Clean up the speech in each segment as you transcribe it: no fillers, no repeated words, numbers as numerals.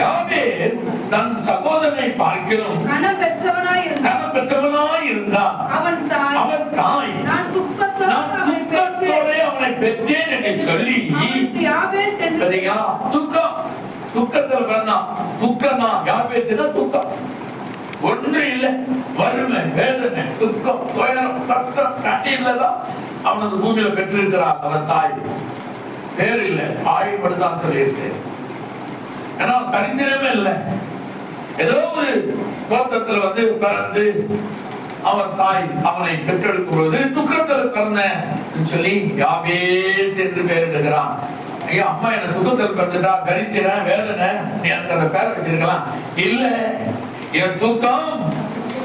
யாபேஸ் தன் சகோதரனை பார்க்கிறோம் கனம் பெற்றவனாய் இருந்தான். அவன் தாய் நான் துக்கத்தோட அவனை பெற்றேன் என்று சொல்லி யாபேஸ் என்று துக்கத்தில் வந்தான். துக்கம் தான் யாபேஸ், துக்கம் ஒன்று இல்லை, வறுமை, வேதனை, துக்கம், துயரம், கஷ்டம், கண்ணீர்லதான் அவனது பூமியில பெற்றிருக்கிறான். அவன் தாய் பேர் இல்லை, தாய் மட்டும்தான் சொல்லியிருக்கு. ஏன்னா சரித்திரமே இல்லை. ஏதோ ஒரு கோத்திரத்துல பிறந்து அவன் தாய் அவனை பெற்றெடுக்கும் பொழுது துக்கத்தில் பிறந்த சொல்லி யாபேஸ் என்று பெயரிடுகிறான். ஐயா, அம்மா என்ன துக்கத்தில் பிறந்துட்டா, தரித்திரன், வேதனை, நீ எனக்கு அந்த பேரை வச்சிருக்கலாம். இல்ல, என் துக்கம்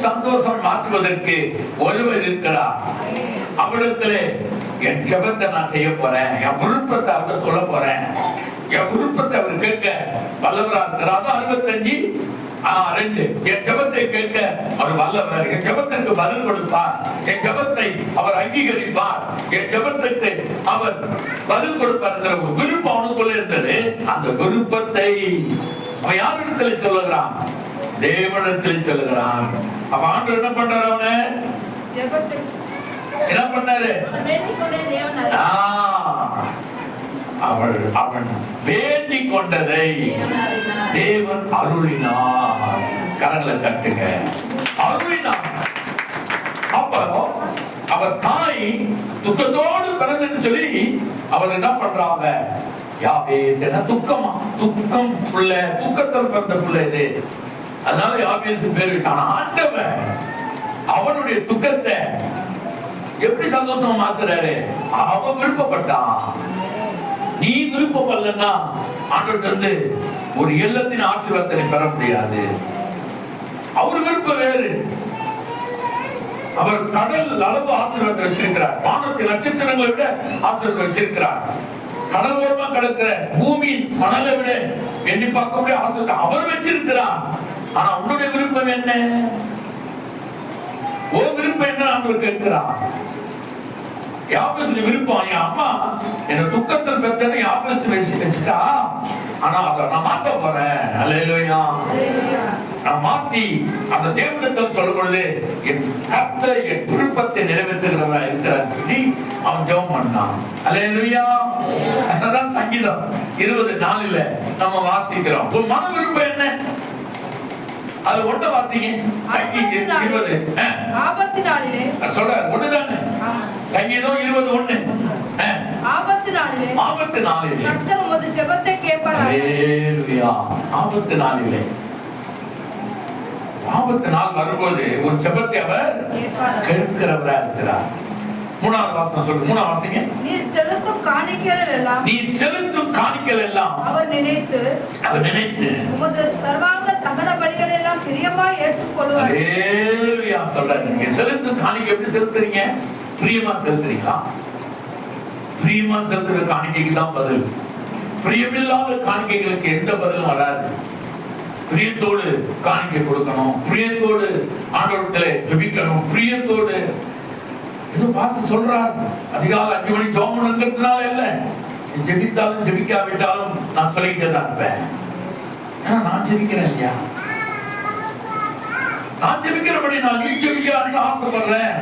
சந்தோஷம் மாற்றுவதற்கு ஒருவர் இருக்கிறார். அவரிடத்திலே என் ஜெபத்தை நான் செய்ய போறேன், என் விருப்பத்தை அவர் சொல்ல போறேன், என் விருப்பத்தை அவர் கேட்க வல்லவரா இருக்கிறார். 65:2 என் ஜெபத்தை கேட்க அவர் வல்லவர், என் ஜெபத்திற்கு பதில் கொடுப்பார், என் ஜெபத்தை அவர் அங்கீகரிப்பார், என் ஜெபத்திற்கு அவர் பதில் கொடுப்பார். ஒரு விருப்பம் அவனுக்குள்ள இருந்தது. அந்த விருப்பத்தை அவன் யாரிடத்தில் சொல்லுகிறான்? தேவனிடத்தில் சொல்லுகிறான். அப்ப ஆண்டவர் என்ன பண்றாரு? அவனை என்ன பண்ணாரு? அவன் வேண்டிக் கொண்டதை தேவன் அருளினார். கரங்களை தட்டுங்க. அருளினார். அப்ப அவர் தாய் துக்கத்தோடு பிறந்தன்னு சொல்லி அவர் என்ன பண்றாங்க? யாபேஸ் என்ன துக்கமா? துக்கம் புள்ள, துக்கத்தில் பிறந்த புள்ள இது. அதனால யாபேஸ் பேர் வச்சான். ஆண்டவன் அவனுடைய துக்கத்தை எப்படி சந்தோஷமா மாத்துறாரு? அவன் விருப்பப்பட்டான். நீ விருப்பப்படலன்னா ஆண்டவர்கிட்ட ஒரு இல்லத்தின் ஆசீர்வாதத்தை பெற முடியாது. அவர் விருப்பம் வேறு. அவர் கடல் அளவு ஆசீர்வாதத்தை வச்சிருக்கிறார். வானத்தில் நட்சத்திரங்களை விட ஆசீர்வாதத்தை வச்சிருக்கிறார். கடல் ஓரமா கிடக்கிற பூமி மணலை விட எண்ணி பார்க்க முடிய ஆசீர்வாதத்தை அவர் வச்சிருக்கிறார். ஆனா உன்னுடைய விருப்பம் என்ன? ஓ விருப்பம் என்ன? அவர் கேட்கிறார். யாபேஸ் விருப்பம், என் அம்மா என்ன துக்கத்தில் பெற்றதை யாபேஸ் வச்சுட்டா, ஆனா அதை நான் மாத்த போறேன். அல்லேலூயா. நான் மாத்தி அந்த தேவனிடத்தில் சொல்லும் பொழுது என் கர்த்தர் என் விருப்பத்தை நிறைவேற்றுகிறவரா இருக்கிறார் சொல்லி அவன் ஜெபம் பண்ணான். அல்லேலூயா. அதான் சங்கீதம் 20:4 நம்ம வாசிக்கிறோம். உன் மன விருப்பம் என்ன? அது ஒண்ணு வாசிங்க. சங்கீதம் 20 ஆபத்தினாலே சொல்ற ஒண்ணுதானே. சங்கீதம் 20:1 ஆபத்தினாலே கர்த்தர் உமது ஜெபத்தை கேட்பார். அல்லேலூயா. ஆபத்தினாலே ஆபத்து நாள் வரும்போது ஒரு ஜெபத்தை அவர் கேட்கிறவரா இருக்கிறார். 3வது வசனம் சொல்லுங்க. 3வது வாசிங்க. நீ செலுத்தும் காணிக்கைகள் எல்லாம் அவர் நினைத்து உமது சர்வாங்க தகன பலிகள் எல்லாம் பிரியமாய் ஏற்றுக்கொள்வார். அல்லேலூயா. சொல்றாரு, நீங்க செலுத்தும் காணிக்கை எப்படி செலுத்துறீங்க? பிரியமா செலுத்துறீங்களா? பிரியமா செலுத்துற காணிக்கைக்கு தான் பதில். பிரியமில்லாத காணிக்கைகளுக்கு எந்த பதிலும் வராது. பிரியத்தோடு காணிக்கை கொடுக்கணும், பிரியத்தோடு ஆண்டவரிடத்திலே ஜெபிக்கணும், பிரியத்தோடு. ஏதோ பாஸ்டர் சொல்றார் அதிகாலை 5 மணி ஜெபம் பண்ணுங்கிறதுனால இல்ல, ஜெபித்தாலும் ஜெபிக்காவிட்டாலும் நான் சொல்லிக்கிட்டே தான் இருப்பேன். ஏன்னா நான் ஜெபிக்கிறேன் இல்லையா? நான் ஜெபிக்கிறபடி நான் நீ ஜெபிக்கிறான்னு ஆசைப்படுறேன்.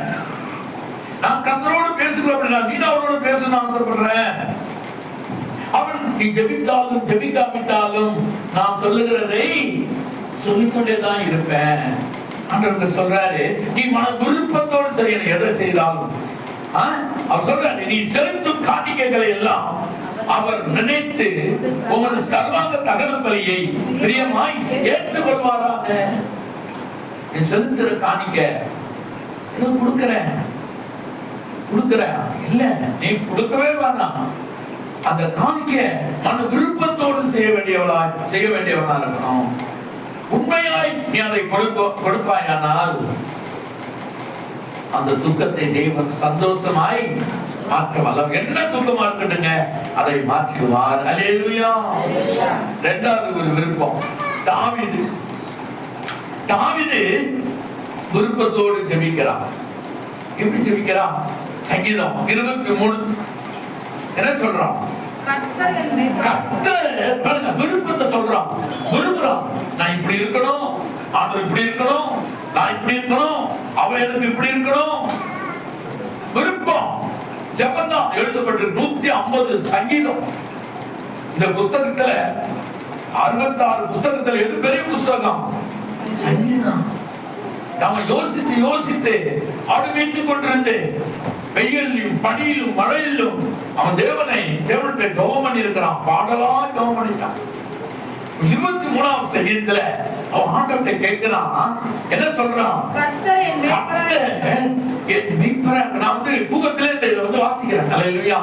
நான் கர்த்தரோடு பேசுகிறபடி நீ அவரோட பேசணும்னு ஆசைப்படுறேன். அவன் நீ ஜெபித்தாலும் ஜெபிக்காவிட்டாலும் நான் சொல்லுகிறதை சொல்லிக்கொண்டேதான் இருப்பேன். ஆண்டவர் சொல்றாரு, நீ மன விருப்பத்தோடு செய்யணும். எதை செய்தாலும் அவர் சொல்றாரு, நீ செலுத்தும் காணிக்கைகளை எல்லாம் அவர் நினைத்து உமது சர்வாங்க தகன பலியை பிரியமாய் ஏற்றுக்கொள்வாராக. நீ செலுத்துற காணிக்கை ஏதோ கொடுக்கிறேன் இல்ல, நீ கொடுக்கவே வேணாம். அந்த காணிக்கை மன விருப்பத்தோடு செய்ய வேண்டியவனா இருக்கணும். உண்மையாய் நீ அதை கொடுப்பாயானால் அந்த துக்கத்தை தேவன் சந்தோஷமாய் மாற்ற வல்லவர். என்ன துக்கமா இருக்கட்டுங்க, அதை மாற்றிடுவார். அல்லேலூயா. 2வது ஒரு விருப்பம். தாவீது விருப்பத்தோடு ஜெபிக்கிறான். எப்படி ஜெபிக்கிறான்? சங்கீதம் 23 என்ன சொல்றான்? விருப்பத்தை சொல்றான். விரும்புற இப்படி இருக்கணும், ஆண்டவர் இப்படி இருக்கணும், நான் இப்படி இருக்கணும், அவன் எனக்கு இப்படி இருக்கணும். விருப்பம் ஜெபம் தான் எழுதப்பட்டு 150 சங்கீதம். இந்த புஸ்தகத்துல 66 புஸ்தகத்துல எது பெரிய புஸ்தகம்? சங்கீதம். நாம யோசித்து யோசித்து அனுபவித்துக் கொண்டிருந்து வெயிலும் பனியிலும் மழையிலும் அவன் தேவன்கிட்ட ஜெபம் பண்ணி இருக்கிறான். பாடலா ஜெபம் பண்ணிட்டான். 23ஆம் சங்கீதத்துல அவன் ஆண்டவர்கிட்ட கேட்கிறான், என்ன சொல்றான்? கர்த்தர் என் மேய்ப்பரா. நான் வந்து தூக்கத்திலே இதை வாசிக்கிறேன். அல்லேலூயா.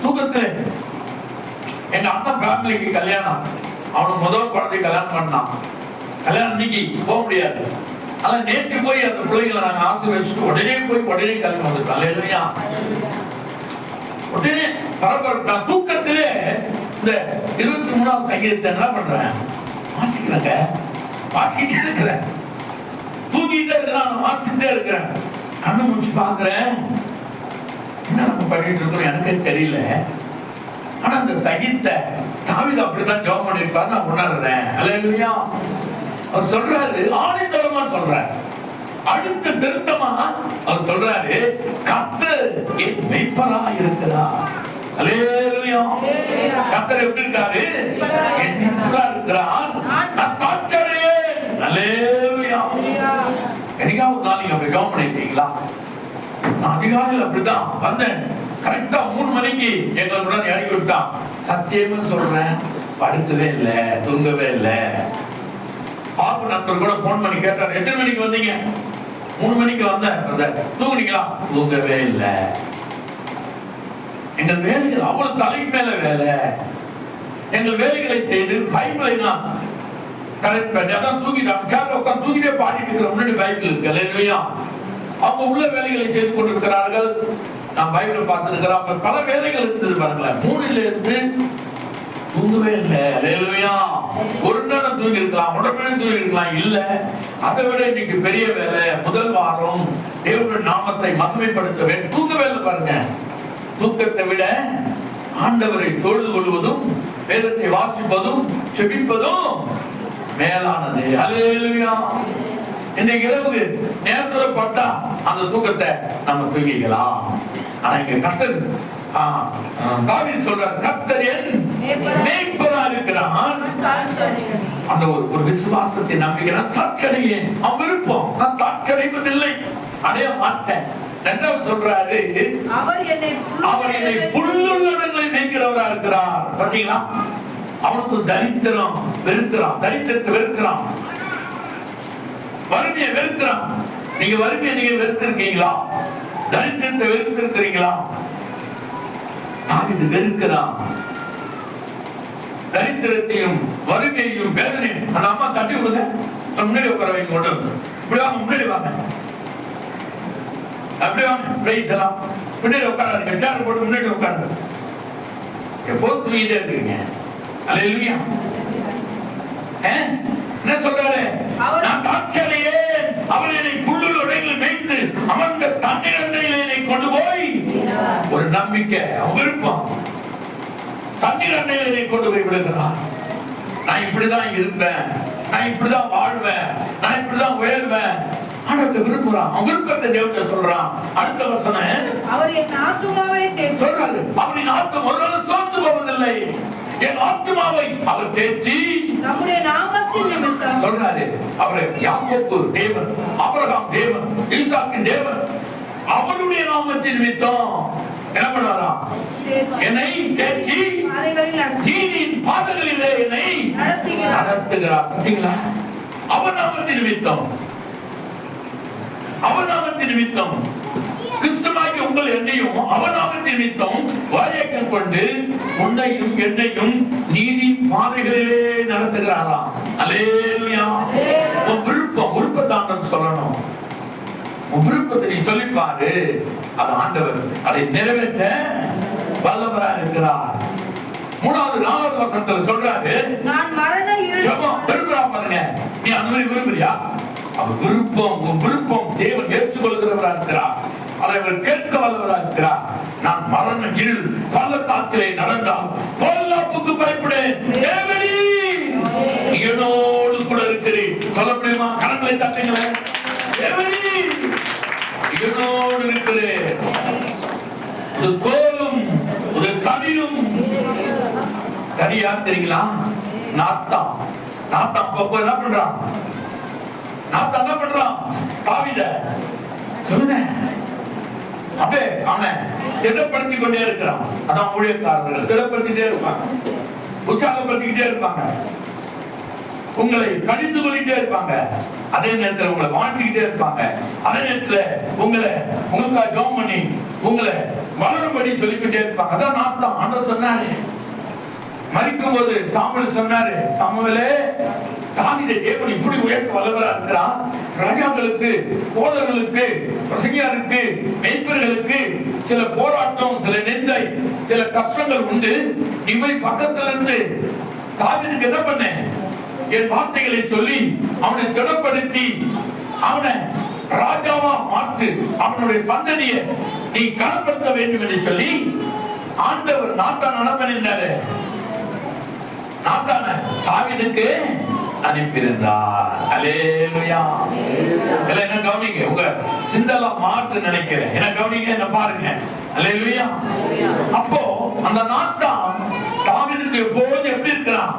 தூக்கத்திலே எங்க அண்ணன் ஃபேமிலிக்கு கல்யாணம், அவனுக்கு முதல் குழந்தை கல்யாணம் பண்ணான். கல்யாணம் இன்னைக்கு போக முடியாது. ஆனா நேற்று போய் அந்த பிள்ளைகளை நாங்க ஆசீர்வதிச்சுட்டு உடனே கிளம்பி வந்துட்டோம். அல்லேலூயா. உடனே பரபரப்பு. நான் தூக்கத்திலே இந்த 23ஆம் சங்கீதத்தை என்ன பண்றேன்? வாசிக்கிறேங்க. வாசிக்கிட்டே இருக்கிறேன். தூங்கிட்டே இருக்கிறேன், வாசிக்கிட்டே இருக்கிறேன். கண்ணு முடிச்சு பாக்குறேன், என்ன நம்ம பண்ணிட்டு இருக்கோம் எனக்கே தெரியல. ஆனா அந்த சங்கீதத்தை தாவீது அப்படித்தான் ஜெபம் பண்ணிருப்பாரு நான் உணர்றேன். அல்லேலூயா. அவர் சொல்றாரு, ஆணித்தரமா சொல்றாரு, அடுத்த திருத்தமா அவர் சொல்றாரு, கர்த்தர் என் மேய்ப்பரா இருக்கிறார். அல்லேலூயா. கர்த்தர் எப்படி இருக்காரு? என் மேய்ப்பரா இருக்கிறார். நான் தாட்சடையேன். அல்லேலூயா. என்னைக்காவது ஒரு நாள் நீங்க அப்படி ஜெபம் பண்ணிருக்கீங்களா? நான் அதிகாலையில் அப்படித்தான் வந்தேன். கரெக்டா 3 மணிக்கு எங்களுடன் இறங்கி விட்டான். சத்தியமா சொல்றேன், படுக்கவே இல்லை, தூங்கவே இல்லை. பாப்பு நண்பர் கூட போன் பண்ணி கேட்டார், எத்தனை மணிக்கு வந்தீங்க? 3 மணிக்கு வந்தேன். தூங்குனீங்களா? தூங்கவே இல்லை. எங்கள் வேலைகள் அவ்வளவு தலைக்கு மேல வேலை. எங்கள் வேலைகளை செய்து பைபிளை நான் கரெக்ட் பண்ணி அதான் தூங்கிட்டாங்க. தூங்கிட்டே பாடிட்டு இருக்கிற முன்னாடி பைபிள் இருக்கு. அல்லேலூயா. அவங்க உள்ள வேலைகளை செய்து கொண்டிருக்கிறார்கள். நான் பைபிளை பார்த்திருக்கிறேன். பல வேலைகள் இருந்தது பாருங்களேன். 3ல இருந்து தூங்கவே இல்லை. அல்லேலூயா. ஒரு நேரம் தூங்கி இருக்கலாம், உடனே தூங்கி இருக்கலாம். இல்ல, அதை விட இன்னைக்கு பெரிய வேலை. முதல் வாரம் தேவனுடைய நாமத்தை மகிமைப்படுத்த வேண்டும். தூங்கவே இல்லை பாருங்க. தூக்கத்தை விட ஆண்டவரை தொழுது கொள்வதும் வேதத்தை வாசிப்பதும் செபிப்பதும் மேலானது. அல்லேலூயா. இன்னைக்கு இரவு நேரத்துல பட்டா அந்த தூக்கத்தை நம்ம தூங்கிக்கலாம். ஆனா இங்க கர்த்தர் தாவீது சொல்றார், கர்த்தர் என் மேய்ப்பரா இருக்கிறான். அந்த ஒரு விசுவாசத்தை நம்பிக்கிறான். தாட்சடையேன். அவன் விருப்பம், நான் தாட்சடைவதில்லை, அடைய மாட்டேன். ரெண்டாவது சொல்றாரு, அவர் என்னை புல்லுள்ளவர்களை மேய்க்கிறவரா இருக்கிறார். பாத்தீங்களா? அவனுக்கு தரித்திரம் வெறுக்கிறான், தரித்திரத்தை வெறுக்கிறான், வறுமையை வெறுக்கிறான். நீங்க வறுமையை நீங்க வெறுத்திருக்கீங்களா? தரித்திரத்தை வெறுத்திருக்கிறீங்களா? தாவீது வெறுக்கிறான். தரித்திரத்தையும் வறுமையையும் வேதனையும். அந்த அம்மா தட்டி விடுங்க, முன்னாடி உட்கார வைக்க கொண்டு இப்படி வாங்க, முன்னாடி வாங்க, அப்படி வாங்க, பிரைஸ்லாம் முன்னாடி உட்காராதுங்க, சேர் போட்டு முன்னாடி உட்காருங்க. எப்போது தூங்கிட்டே இருக்கிறீங்க. அல்லேலூயா. என்ன சொல்றாரு? நான் தாட்சடையேன். அவர் என்னை புல்லுள்ள உடைகளில் மேய்த்து அமர்ந்த தண்ணீர் அண்டையில் என்னை கொண்டு போய், ஒரு நம்பிக்கை, அவன் விருப்பம், தண்ணீர் அண்டையில் என்னை கொண்டு போய் விடுகிறான். நான் இப்படிதான் இருப்பேன், நான் இப்படிதான் வாழ்வேன், நான் இப்படிதான் உயர்வேன். ஆண்டவருக்கு விரும்புறான். அவன் விருப்பத்தை தேவத்தை சொல்றான். அடுத்த வசனம், அவர் என் ஆத்துமாவை சொல்றாரு. அவரின் ஆத்துமா ஒரு நாள் சோர்ந்து போவதில்லை. என் ஆத்துமாவை அவர் தேற்றி நம்முடைய நாமத்தின் நிமித்தம் சொல்றாரு. அவரை யாக்கோபு தேவன், ஆபிரகாம் தேவன், ஈசாக்கின் தேவன், அவருடைய நாமத்தின் நிமித்தம் என்ன பண்ணாராம்? என்னை தேற்றி நீதியின் பாதைகளிலே என்னை நடத்துகிறார். பார்த்தீங்களா? அவர் நாமத்தின் நிமித்தம், அவர் நாமத்தின் நிமித்தம் கிறிஸ்துவாகி உங்கள் என்னையும் அவர் நாமத்தின் நிமித்தம் வாயக்கம் கொண்டு உன்னையும் என்னையும் நீதி பாதைகளிலே நடத்துகிறாராம். அல்லேலூயா. உன் விருப்பம், விருப்பத்தை சொல்லணும். உன் விருப்பத்தை நீ சொல்லிப்பாரு. அது ஆண்டவர் அதை நிறைவேற்ற வல்லவராக இருக்கிறார். 3வது 4வது வசனத்துல சொல்றாரு, நான் மரண இருள் விரும்புறா பாருங்க. நீ அந்த மாதிரி விரும்புறியா? அவன் விருப்பம், உன் விருப்பம் தேவன் ஏற்றுக்கொள்கிறவராக இருக்கிறார். அதை அவர் கேட்க வல்லவராக இருக்கிறார். நான் மரண இருள் பள்ளத்தாக்கிலே நடந்தால் பொல்லாப்புக்கு பயப்படேன். தேவனே என்னோடு கூட இருக்கிறேன். சொல்ல முடியுமா? கரங்களை தட்டுங்களேன். தேவரீர் என்னோடு இருக்கிறேன். ஒரு கோலும் ஒரு தடியும். தடி யார் தெரியுங்களா? நாத்தான். நாத்தான் அப்பப்போ என்ன பண்றான்? நாத்தான் என்ன பண்றான்? தாவீத சொல்லுங்க அப்படியே அவனை திடப்படுத்தி கொண்டே இருக்கிறான். அதான் ஊழியக்காரர்கள் திடப்படுத்திட்டே இருப்பாங்க, உற்சாகப்படுத்திக்கிட்டே இருப்பாங்க, உங்களை கடிந்து கொள்ளிட்டே இருப்பாங்க, அதே நேரத்தில் உங்களை வாழ்த்திக்கிட்டே இருப்பாங்க, அதே நேரத்தில் உங்களுக்காக ஜெபம் பண்ணி உங்களை வளரும்படி சொல்லிக்கிட்டே இருப்பாங்க. அதான் நாத்தான். ஆண்டவர் சொன்னாரு, மரிக்கும் போது சாமுவேல் சொன்னாரு, சாமுவேலே தாவீதை தேவன் இப்படி உயர்த்த வல்லவரா இருக்கிறார். ராஜாக்களுக்கு, போதர்களுக்கு, பிரசங்கியாருக்கு, மேய்ப்பர்களுக்கு சில போராட்டம், சில நிந்தை, சில கஷ்டங்கள் உண்டு. இவை பக்கத்துல இருந்து தாவீதுக்கு என்ன பண்ண? என் வார்த்தைகளை சொல்லி அவனை திடப்படுத்தி அவனை ராஜாவா மாற்று, அவனுடைய சந்ததியை நீ கனப்படுத்த வேண்டும் என்று சொல்லி ஆண்டவர் நாத்தான் அனுப்பினாரு. நாத்தான தாவீதுக்கு அனுப்பியிருந்தார். அல்லேலூயா. எல்லாம் என்ன கவனிங்க, உங்க சிந்தெல்லாம் மாற்று நினைக்கிறேன். என்ன கவனிங்க, என்ன பாருங்க. அல்லேலூயா. அப்போ அந்த நாத்தான் தாவீதுக்கு எப்போது எப்படி இருக்கிறான்?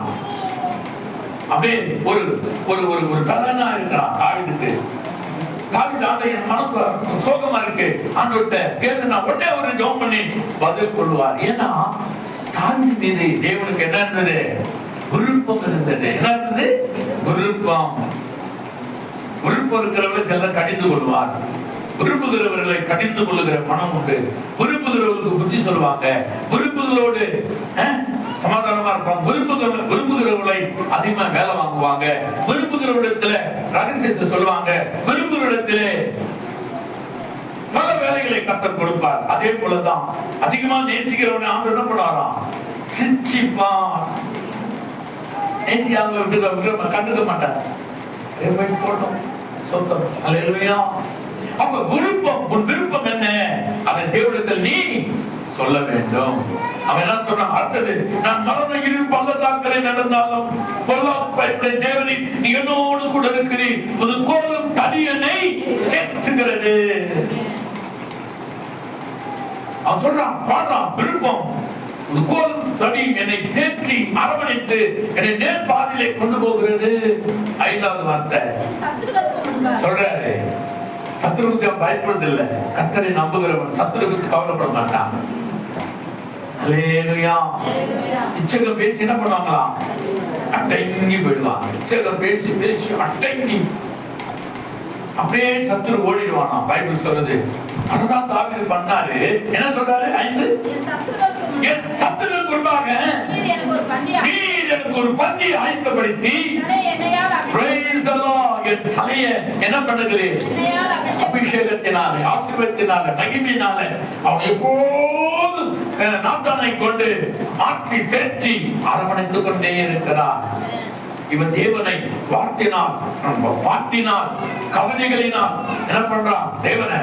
அப்படியே ஒரு ஒரு ஒரு ஒரு தலைவனா இருக்கிறான் தாவீதுக்கு. தாவீது ஆண்டவரின் மனசு சோகமா இருக்கு, ஆண்டவர்கிட்ட கேட்டு நான் உடனே ஒரு ஜெபம் பண்ணி பதில் கொள்வார். ஏன்னா தாவீது மீது தேவனுக்கு என்ன இருந்தது? விருப்பம் இருந்தது. என்ன இருந்தது? விருப்பம். விருப்பம் இருக்கிறவர்களை சிலர் கடிந்து கொள்வார். விரும்புகிறவர்களை கடிந்து கொள்ளுகிற மனம் உண்டு. விரும்புகிறவர்களுக்கு புத்தி சொல்லுவாங்க, விரும்புகளோடு சமாதானமா இருப்பாங்க. விரும்புகிறவர்களை அதிகமா வேலை வாங்குவாங்க. விரும்புகிறவரிடத்துல ரகசியத்தை சொல்லுவாங்க. விரும்புகிறவரிடத்திலே பல வேலைகளை கர்த்தர் கொடுப்பார். அதே போலதான் அதிகமா நேசிக்கிறவனை ஆண்டவர் என்ன பண்ணுவாராம்? சிட்சிப்பார். நேசியாங்க விட்டு கண்டுக்க மாட்டார். அப்ப விருப்பம், உன் விருப்பம் என்ன? அதை தேவனிடத்தில் நீ சொல்ல வேண்டும். அவன் என்ன சொல்றான்? அடுத்தது, நான் மரண இருள் பள்ளத்தாக்கிலே நடந்தாலும் பொல்லாப்பை தேவனே நீ என்னோடு கூட இருக்கிறீர். ஒரு கோலும் தடியனை தேற்றுகிறது. அவன் சொல்றான், பாடுறான், விருப்பம் ஒரு கோலும் தடி என்னை தேற்றி அரவணைத்து என்னை நேர் பாதையிலே கொண்டு போகிறது. ஐந்தாவது வார்த்தை சொல்றாரு, சத்துருவுக்கு பயப்படுறதில்லை. கர்த்தரை நம்புகிறவன் சத்துருவுக்கு கவலைப்பட மாட்டான். அல்லேலூயா. இச்சகம் பேசி என்ன பண்ணுவாங்களாம்? அடங்கி போயிடுவாங்க. இச்சகம் பேசி பேசி அடங்கி அப்படியே சத்துரு ஓடிடுவானா. பைபிள் சொல்லுது. அதுதான் தாவீது பண்ணாரு. என்ன சொல்றாரு? 5 என் சத்துருவுக்கு முன்பாக நீர் எனக்கு ஒரு பந்தியை ஆயத்தப்படுத்தி என் தலையை என்ன பண்ணுகிறேன்? அபிஷேகத்தினாலே, ஆசீர்வாதத்தினாலே, மகிமையினாலே அவன் எப்போது நாத்தானை கொண்டு ஆற்றி தேற்றி அரவணைத்துக் கொண்டே இருக்கிறார். இவன் தேவனை வார்த்தினால், பாட்டினால், கவிதைகளினால் என்ன பண்றான்? தேவனை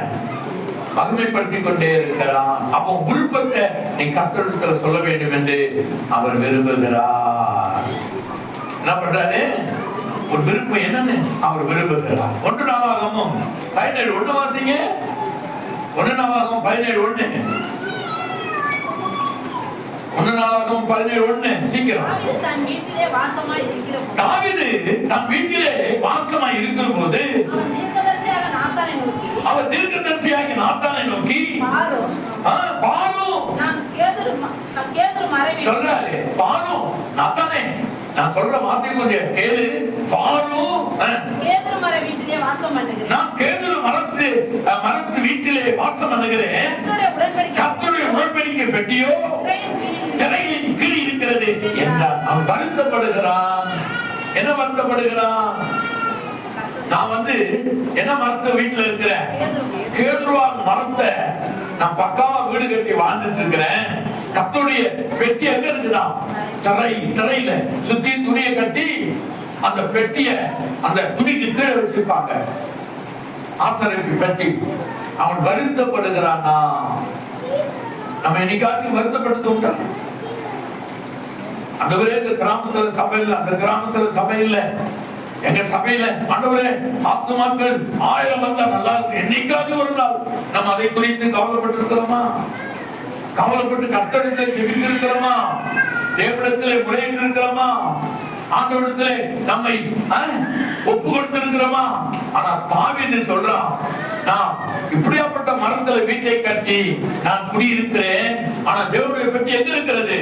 மகிமைப்படுத்திக் கொண்டே இருக்கிறான். அப்போ விருப்பத்தை நீ கர்த்தரிடத்துல சொல்ல வேண்டும் என்று அவர் விரும்புகிறார். என்ன பண்றாரு? ஒரு விருப்பம் என்னன்னு அவர் விரும்புகிறார். 1 நாளாகமம் 17:1 வாசிங்க. 1 நாளாகமம் 17:1. 1 நாளாகமம் 17:1 சீக்கிரம். தாவீது தன் வீட்டிலே வாசமாய் இருக்கிற போது அவர் தீர்க்கதரிசியாகிய நாத்தானை நோக்கி சொல்றாரு, பாரும் நாத்தானே, நான் சொல்ற வார்த்தை கொஞ்சம் கேளு. பாரும் நான் கேதுரு மரத்து வீட்டிலே வாசம் பண்ணுகிறேன். கர்த்தருடைய உடன்படிக்கை பெட்டியோ திரையின் கீழ் இருக்கிறது என்றார். அவன் வருத்தப்படுகிறான். என்ன வருத்தப்படுகிறான்? நான் என்ன மரத்து வீட்டுல இருக்கிறேன்? கேதுருவா மரத்தை நான் பக்காவா வீடு கட்டி வாழ்ந்துட்டு இருக்கிறேன். கர்த்தருடைய பெட்டி எங்க இருக்குதான்? திரையில சுத்தி துணியை கட்டி அந்த பெட்டிய அந்த துணிக்கு கீழே வச்சிருப்பாங்க, ஆசரிப்பு பெட்டி. அவன் வருத்தப்படுகிறான்னா, நம்ம என்னைக்காச்சும் வருத்தப்படுத்த அந்த கிராமத்துல சபை இல்லை, அந்த கிராமத்துல சபை இல்லை, எங்க சபையில ஆண்டவரே ஆத்துமாக்கள் 1000 வந்தா நல்லா இருக்கு. என்னைக்காவது ஒரு நாள் நம்ம அதை குறித்து கவலைப்பட்டு இருக்கிறோமா? கவலைப்பட்டு கர்த்தரிடத்தை ஜெபித்திருக்கிறோமா? தேவனிடத்திலே முறையிட்டு இருக்கிறோமா? ஆண்டவரிடத்திலே நம்மை ஒப்பு கொடுத்திருக்கிறோமா? ஆனா தாவீது சொல்றான், நான் இப்படியாப்பட்ட மரத்துல வீட்டை கட்டி நான் குடியிருக்கிறேன், ஆனா தேவனுடைய பெட்டி எங்க இருக்கிறது?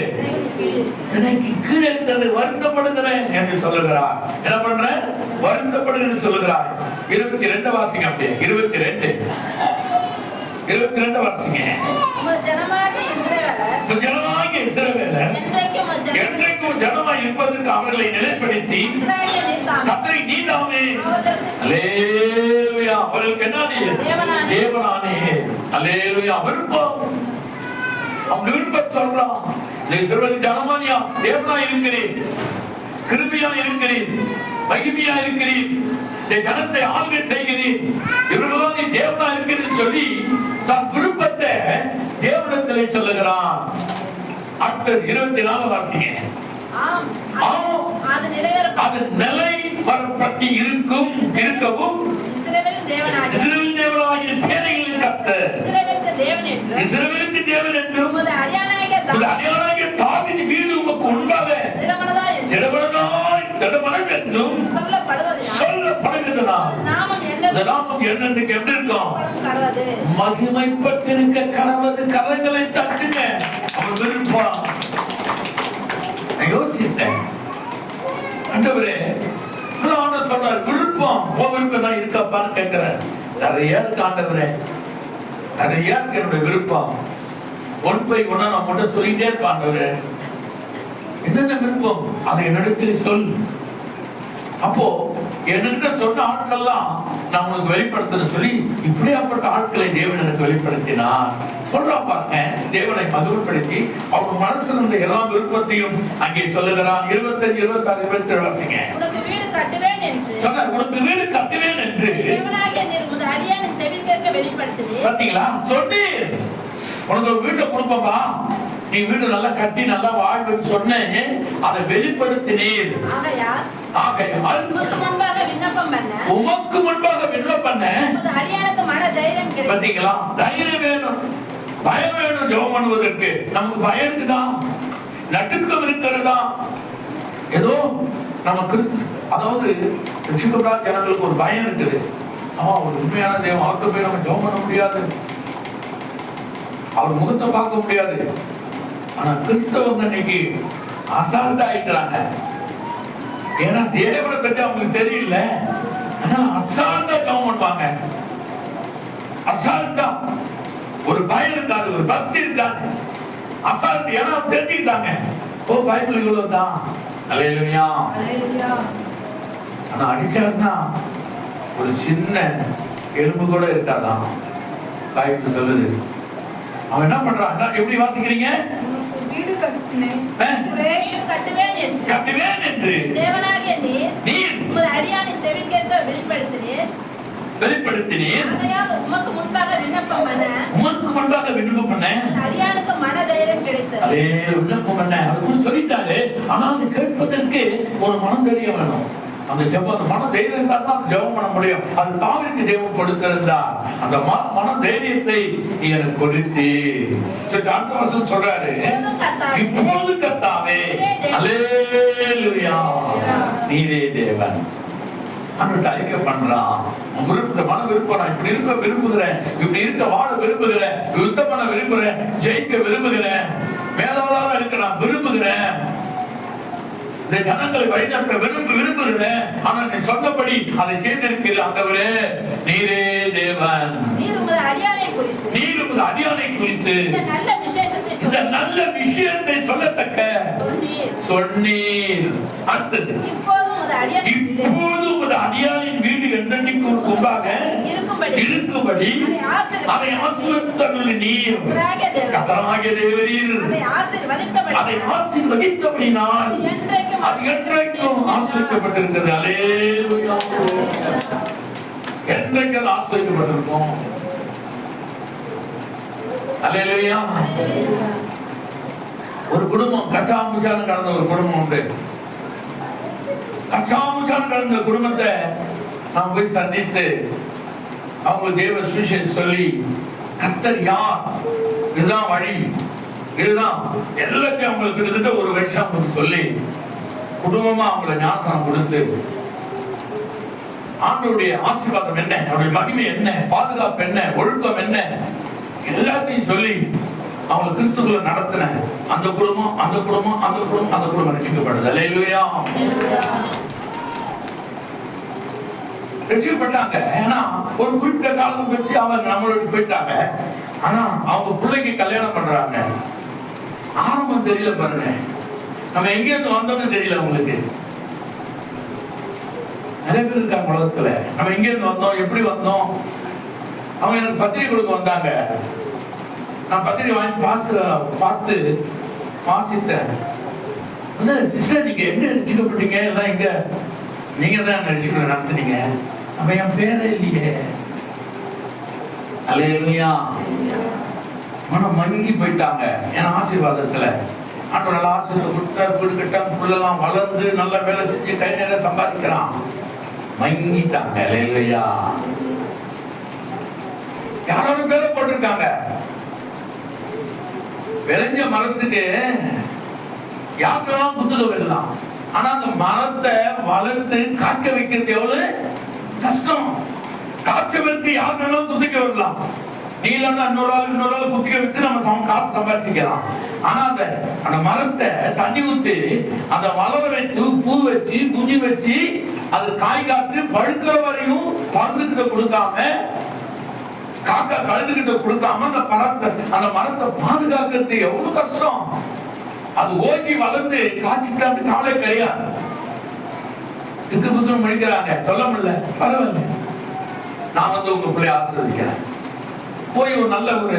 எனக்கு கீழே இருக்கிறது, வருத்தப்படுகிறேன் என்று சொல்லுகிறார். என்ன பண்றேன்? வருத்தப்படுகிறேன் சொல்லுகிறார். 22 வாசிங்க. அப்படியே 22 வாசிங்க. ஜனமாகிய இஸ்ரவேலர் என்றைக்கும் ஜனமாய் இருப்பதற்கு அவர்களை நிலைப்படுத்தி கர்த்தரை நீதாமே அல்லேலூயா அவர்களுக்கு என்ன தேவனானே அல்லேலூயா விருப்பம். அவன் விருப்பம் சொல்றான். இஸ்ரவேல் ஜனமானியா தேவனாய் இருக்கிறேன், கிருபையா இருக்கிறேன், மகிமையா இருக்கிறேன், ஜனத்தை ஆளுகை செய்கிறேன், இவர்களாம் நீ தேவனா இருக்கிறேன்னு சொல்லி தன் விருப்பத்தை தேவனிடத்திலே சொல்லுகிறான். அடுத்த 24 வாசிங்க. அது நிலை பற்றி இருக்கவும் இஸ்ரவேல் தேவனாகிய சேனைகளின் கர்த்தர், இஸ்ரவேலுக்கு தேவன் என்றும் அடியானாகிய தாவீது வீடு உமக்கு முன்பாக திடமனது என்றும் சொல்லப்படுகிறதனால் இந்த நாமம் என்னென்றுக்கு எப்படி இருக்கும்? மகிமைப்பட்டிருக்க கடவுது. கரங்களை தட்டுங்க. அவர் விருப்பம். யோசித்தேன், ஆண்டவரே சொன்னார் விருப்பம், விருப்பம் தான் இருக்காப்பான்னு கேட்கிறேன். நிறைய இருக்கு ஆண்டவரே, நிறைய இருக்கு என்னுடைய விருப்பம். 1 by 1 நான் மட்டும் சொல்லிட்டே இருப்பேன். ஆண்டவரே என்னென்ன விருப்பம் அதை என்னிடத்தில் சொல். அப்போ என்கிட்ட சொன்ன ஆட்கள்லாம் நான் உனக்கு வெளிப்படுத்த சொல்லி இப்படியாப்பட்ட ஆட்களை தேவன் எனக்கு வெளிப்படுத்தினார் சொல்றா பாருங்க. தேவனை மகிமைப்படுத்தி அவங்க மனசுல இருந்த எல்லா விருப்பத்தையும் அங்கே சொல்லுகிறான். 25, 26, 27 வாசிங்க. உனக்கு வீடு கட்டுவேன் என்று சொன்னார். உனக்கு வீடு கட்டுவேன் என்று தேவனாகிய நீர் அடியானை செவி கேட்க வெளிப்படுத்தினீர். பாத்தீங்களா? சொன்னீர் உனக்கு ஒரு வீட்டை கொடுப்பா, நீ வீடு நல்லா கட்டி நல்லா வாழ்வுன்னு சொன்னேன், அதை வெளிப்படுத்தினீர். ஆகையால் உமக்கு முன்பாக விண்ணப்பம் பண்ண அடியானுக்கு மன தைரியம் கிடைக்கும். பாத்தீங்களா? தைரியம் வேணும், பயம் வேணும். ஜெபம் பண்ணுவதற்கு நமக்கு பயம் இருக்குதான், நடுக்கம் இருக்கிறதா? ஏதோ நம்ம அதாவது ரட்சிக்கப்படாத ஜனங்களுக்கு ஒரு பயம் இருக்குது. ஒரு உண்மையான தேவன் அவர்கிட்ட போய் நம்ம ஜெபம் பண்ண முடியாது, அவர் முகத்தை பார்க்க முடியாது. ஆனா கிறிஸ்தவங்க இன்னைக்கு அசால்ட்டா ஆயிட்டாங்க. ஏன்னா தேவனை பத்தி அவங்களுக்கு தெரியல, ஆனா அசால்ட்டா ஜெபம் பண்ணுவாங்க. அசால்ட்டா, ஒரு பயம் இருக்காது, ஒரு பக்தி இருக்காது. அசால்ட், ஏன்னா தெரிஞ்சுக்கிட்டாங்க பைபிள் இவ்வளவுதான். அல்லேலூயா. ஆனா அடிச்சாருன்னா ஒரு சின்ன எலும்பு கூட இருக்காதான் பைபிள் சொல்லுது. அவன் என்ன பண்றான்? எப்படி வாசிக்கிறீங்க? வீடு கட்டுவேன் என்று தேவனாகிய நீர் உமது அடியானை செவி கேட்க வெளிப்படுத்தினீர். உமக்கு முன்பாக விண்ணப்பம் பண்ண அடியானுக்கு மன தைரியம் கிடைத்தது. விண்ணப்பம் பண்ண அது சொல்லிட்டாரு. ஆனால் அது கேட்பதற்கு ஒரு மனம் தைரியம் வேணும். அந்த ஜெபம் மன தைரியம் தான் ஜெபம் பண்ண முடியும். அது தாவீதுக்கு தேவன் கொடுத்திருந்தார். அந்த மன தைரியத்தை நீ எனக்கு கொடுத்து அடுத்த வருஷம் சொல்றாரு, இப்போது கர்த்தாவே அல்லேலூயா நீரே தேவன் அன்னைக்கு அறிக்கை பண்றான். மன விருப்பம், நான் இப்படி இருக்க விரும்புகிறேன், இப்படி இருக்க வாழ விரும்புகிறேன், யுத்தம் பண்ண விரும்புகிறேன், ஜெயிக்க விரும்புகிறேன், மேலாளராக இருக்க நான் விரும்புகிறேன், இந்த ஜனங்களை வழிநடத்த விரும்புகிறேன். ஆனா நீ சொன்னபடி அதை செய்திருக்கிற ஆண்டவரே நீரே தேவன். நீர் உமது அடியானை குறித்து இந்த நல்ல விஷயத்தை சொல்லத்தக்க சொன்னீர். அடுத்தது, இப்போது உமது அடியானின் வீடு என்றென்றைக்கு முன்பாக இருக்கும்படி அதை ஆசீர்வதித்தருளி நீர். கர்த்தராகிய தேவரீர் அதை ஆசீர்வதித்தபடினால் அது என்றைக்கும் ஆசீர்வதிக்கப்பட்டிருக்கிறது. அல்லேலூயா. என்றைக்கு அது ஆசீர்வதிக்கப்பட்டிருக்கும். அல்லேலூயா. ஒரு குடும்பம் கச்சா முச்சான்னு கடந்த ஒரு குடும்பம் உண்டு. கசாமுசான் கலந்த குடும்பத்தை நாம் போய் சந்தித்து அவங்க தேவ சுவிசேஷம் சொல்லி கர்த்தர் யார், இதுதான் வழி, இதுதான் எல்லாத்தையும் அவங்களுக்கு கிட்டத்தட்ட ஒரு வருஷம் சொல்லி குடும்பமா அவங்களை ஞானஸ்நானம் கொடுத்து ஆண்டவருடைய ஆசீர்வாதம் என்ன, அவருடைய மகிமை என்ன, பாதுகாப்பு என்ன, ஒழுக்கம் என்ன, எல்லாத்தையும் சொல்லி அவங்க கிறிஸ்துக்குள்ள நடத்தின அந்த குடும்பம் அந்த குடும்பம் அந்த குடும்பம் அந்த குடும்பம் ரட்சிக்கப்படுது. அல்லேலூயா. ரட்சிக்கப்பட்டாங்க. ஏன்னா ஒரு குறிப்பிட்ட காலம் வச்சு அவங்க நம்மளோட போயிட்டாங்க. ஆனா அவங்க பிள்ளைக்கு கல்யாணம் பண்றாங்க. ஆரம்பம் தெரியல பாருங்க, நம்ம எங்க இருந்து வந்தோம்னு தெரியல. உங்களுக்கு நிறைய பேர் இருக்காங்க உலகத்துல, நம்ம எங்க இருந்து வந்தோம், எப்படி வந்தோம். அவங்க எனக்கு பத்திரிகை கொடுக்க வந்தாங்க. நான் பத்திரிகை வாங்கி பார்த்து வாசித்தேன். சிஸ்டர் நீங்க எங்க ரட்சிக்கப்பட்டீங்க, எல்லாம் எங்க நீங்க தான் ரட்சிக்கப்பட நடத்துனீங்க. அப்ப என் பேரே இல்லையே. அல்லேலூயா. மனம் மங்கி போயிட்டாங்க என் ஆசீர்வாதத்துல. ஆண்டவர் நல்ல ஆசீர்வாதம் கொடுத்தார், வீடு கட்டாங்க, புள்ளெல்லாம் வளர்ந்து நல்ல வேலை செஞ்சு கை நிறைய சம்பாதிக்கிறான். மங்கிட்டாங்க. அல்லேலூயா. யாரோ ஒரு பேரை போட்டிருக்காங்க. விளைஞ்ச மரத்துக்கு யாருக்கெல்லாம் குத்துக்க விடலாம். ஆனா அந்த மரத்தை வளர்த்து காக்க வைக்கிறது எவ்வளவு கஷ்டம். காய்ச்சவருக்கு யாருக்கெல்லாம் குத்திக்க விடலாம். நீலன்னா இன்னொரு ஆள் குத்திக்க விட்டு நம்ம காசு சம்பாதிக்கலாம். ஆனா அந்த மரத்தை தண்ணி ஊத்தி அந்த வளர வைத்து பூ வச்சு குஞ்சு வச்சு அது காய் காத்து பழுக்கிற வரையும் பழுதுகிட்ட கொடுக்காம, காக்கா கழுதுகிட்ட கொடுக்காம அந்த மரத்தை பாதுகாக்கிறது எவ்வளவு கஷ்டம். அது ஓங்கி வளர்ந்து காய்ச்சிட்டு கவலை கிடையாது. திக்கு புக்கு முடிக்கிறாங்க, சொல்ல முடியல, பரவாயில்ல, நான் வந்து உங்க பிள்ளை ஆசீர்வதிக்கிறேன். போய் ஒரு நல்ல ஒரு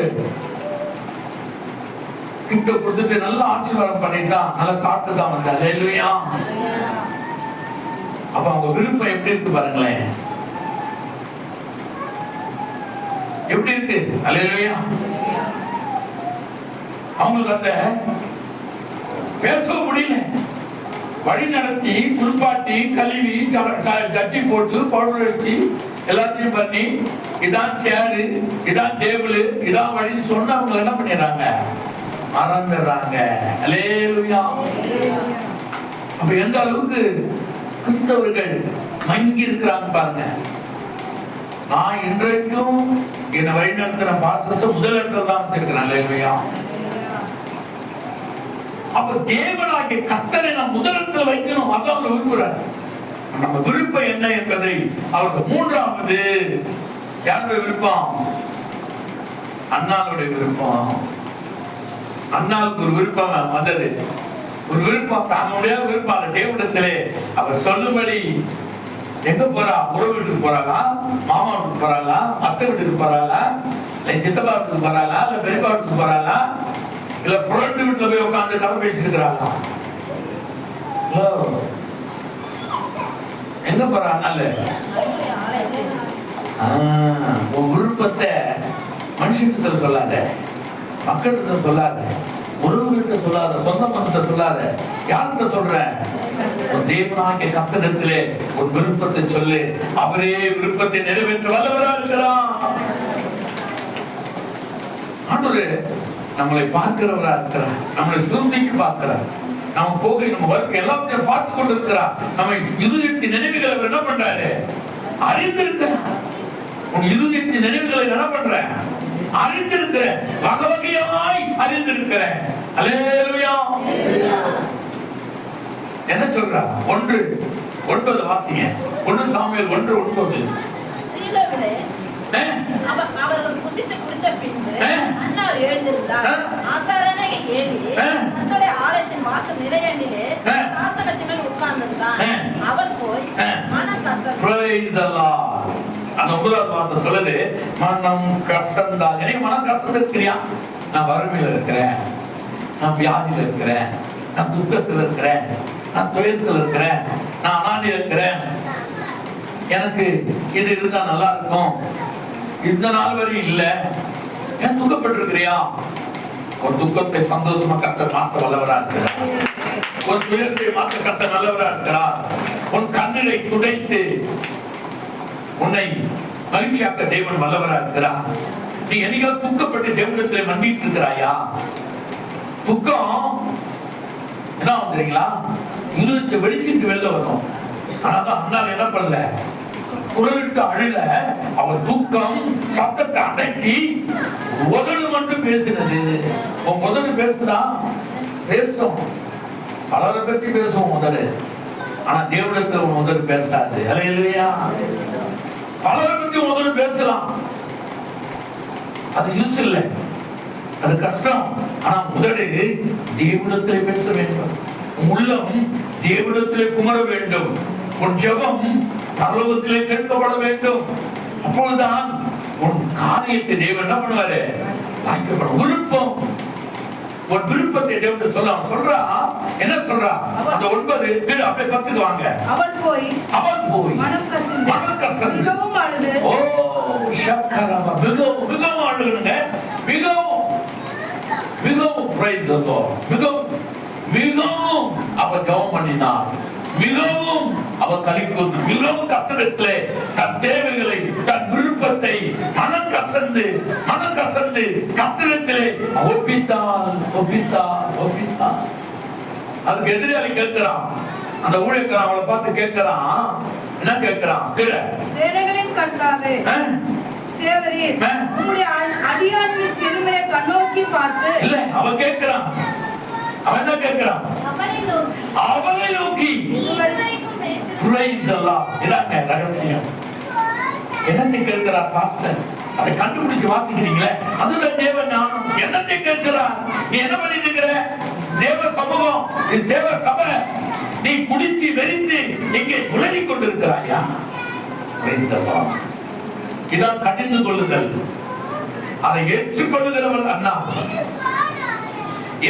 கிஃப்ட் கொடுத்துட்டு நல்ல ஆசீர்வாதம் பண்ணிட்டான், நல்லா சாப்பிட்டு தான் வந்தார். அல்லேலூயா. அப்ப அவங்க விருப்பம் எப்படி இருக்கு பாருங்களேன், எப்படி இருக்கு. அல்லேலூயா. அவங்களுக்கு அந்த பேச முடியல. வழி நடத்தி குளிப்பாட்டி கழுவி சட்டி போட்டு பவுடர் அடிச்சு எல்லாத்தையும் பண்ணி இதான் சேரு, இதான் டேபிள், இதான் வழி சொன்ன அவங்க என்ன பண்ணிடுறாங்க, மறந்துடுறாங்க. அல்லேலூயா. அப்ப எந்த அளவுக்கு கிறிஸ்தவர்கள் மங்கி இருக்கிறாங்க பாருங்க. நான் இன்றைக்கும் என்ன வழி நடத்துற பாசத்தை முதல் இடத்துல தான் வச்சிருக்கிறேன். அல்லேலூயா. அப்ப தேவனாகிய கர்த்தரை நாம் முதலிடத்துல வைக்கணும். அதான் அவர் விரும்புறார். நம்ம விருப்பம் என்ன என்பதை அவருக்கு மூன்றாவது யாருடைய விருப்பம், அண்ணாளுடைய விருப்பம். அண்ணாளுக்கு ஒரு விருப்பம் வந்தது, ஒரு விருப்பம் தன்னுடைய விருப்பம். அந்த தேவனிடத்திலே அவர் சொல்லும்படி எங்க போறா, உறவு வீட்டுக்கு போறாளா, மாமா வீட்டுக்கு போறாளா, அத்தை வீட்டுக்கு போறாளா, இல்ல சித்தப்பா வீட்டுக்கு போறாளா, இல்ல பெரியப்பா வீட்டுக்கு போறாளா, இல்ல புரண்டு வீட்டுல போய் உட்காந்து கதை பேசிட்டு இருக்கிறாங்க, எங்க போறாங்க. உன் விருப்பத்தை மனுஷத்துல சொல்லாத, மக்கள்கிட்ட சொல்லாத, உறவுகிட்ட சொல்லாத, சொந்த பந்தத்தை சொல்லாத. யார்கிட்ட சொல்ற, தேவனாகிய கர்த்தரிடத்திலே ஒரு விருப்பத்தை சொல்லு. அவரே விருப்பத்தை நிறைவேற்ற வல்லவரா இருக்கிறார். ஆண்டவரே நம்மளை பார்க்கிறவரா இருக்கிறார், நம்மளை சுருந்திக்கு பார்க்கிறார், நம்ம போகை நம்ம வர்க்க எல்லாத்தையும் பார்த்து கொண்டு இருக்கிறார். நம்ம இருதயத்தின் நினைவுகளை அவர் என்ன பண்றாரு, அறிந்திருக்கிறார். உன் இருதயத்தின் நினைவுகளை என்ன பண்ற, அறிந்திருக்கிற, வகை வகையாய் அறிந்திருக்கிற. அல்லேலூயா. என்ன சொல்றா, 1:9 வாசிங்க. 1 சாமுவேல் 1:9. அவர்கள் புசித்து குடித்த பின்பு அன்னாள் எழுந்திருந்தார். ஆசாரியனாகிய ஏலி கர்த்தருடைய ஆலயத்தின் வாசல் நிலையண்டிலே ஆசனத்தின் மேல் உட்கார்ந்திருந்தான். அவள் போய் மனம் கசந்து, praise the Lord. அந்த 9வது வார்த்தை சொல்லுது, மனம் கசந்தால். எனக்கு மனம் கசந்து இருக்கிறியா, நான் வறுமையில இருக்கிறேன், நான் வியாதியில இருக்கிறேன், நான் துக்கத்தில் இருக்கிறேன், நான் துயரத்தில் இருக்கிறேன், நான் அனாதையில் இருக்கிறேன், எனக்கு இது இருந்தா நல்லா இருக்கும், இந்த நாள் வரை இல்ல, ஏன் துக்கப்பட்டிருக்கிறியா? ஒரு துக்கத்தை சந்தோஷமா கர்த்தர் மாற்ற வல்லவரா இருக்கிறார். உன் துயரத்தை மாற்ற கர்த்தர் நல்லவரா இருக்கிறார். உன் கண்ணீரை துடைத்து உன்னை மகிழ்ச்சியாக்க தேவன் வல்லவரா இருக்கிறார். நீ என்னைக்காவது துக்கப்பட்டு தேவனிடத்திலே மன்னிட்டு இருக்கிறாயா? துக்கம் என்ன தெரியுங்களா? இருபத்தி வெளிச்சிட்டு வெளில வரும். ஆனாதான் அண்ணால் என்ன பண்ணல, குரலிட்டு அழுல. அவன் தூக்கம் சத்தத்தை அடக்கி உதடு மட்டும் பேசினது. உன் உதடு பேசுதா? பேசும். பலரை பற்றி பேசுவோம் உதடு. ஆனா தேவனிடத்தில் உன் உதடு பேசாது. அல்லேலூயா. பலரை பற்றி உதடு பேசலாம், அது யூஸ் இல்லை, அது கஷ்டம். ஆனா உதடு தேவனிடத்திலே பேச வேண்டும். உள்ளம் தேவனிடத்திலே குமர வேண்டும். உன் ஜெபம் பரலோகத்திலே கேட்கப்பட வேண்டும். அப்பொழுதுதான் உன் காரியத்தை தேவன் என்ன பண்ணுவாரு? வாய்க்கப்படும். விருப்பம், ஒரு விருப்பத்தை தேவன் சொல்றா. என்ன சொல்றா? அந்த 9 வீடு அப்படியே 10க்கு வாங்க. அவள் போய் மனம் கசந்து மிகவும் அழுது. ஓ ஷக்கரபா, மிகவும் அழுதுங்க. மிகவும் praise the Lord. மிகவும் அவ ஜெபம் பண்ணினாள். மிகவும் அவ களிக்கூர்ந்து மிகவும் கர்த்தரிடத்திலே தன் தேவைகளை, தன் விருப்பத்தை மனம் கசந்து கர்த்தரிடத்திலே ஒப்பித்தாள். அதுக்கு எதிராளி கேட்கிறான். அந்த ஊழியக்காரன் அவளை பார்த்து கேட்கிறான். என்ன கேட்கிறான்? சேனைகளின் கர்த்தாவே, தேவரீர் உம்முடைய அடியானின் சிறுமையை கண்ணோக்கி பார்த்து. இல்ல, அவ கேட்கிறான். அவன் என்ன கேட்கிறான்? அவளை நோக்கி. Praise the Lord. இதாங்க ரகசியம். என்னத்தை கேட்கிறார் பாஸ்டர்? அதை கண்டுபிடிச்சு வாசிக்கிறீங்களே, அதுதான் தேவ ஞானம். என்னத்தை கேட்கிறார்? நீ என்ன பண்ணிட்டு இருக்கிற? தேவ சமூகம், தேவ சபை, நீ குடிச்சு வெறித்து இங்கே உலகி கொண்டிருக்கிறாயா? Praise the Lord. இதான் கடிந்து கொள்ளுதல். அதை ஏற்றுக்கொள்ளுகிறவள் அண்ணா.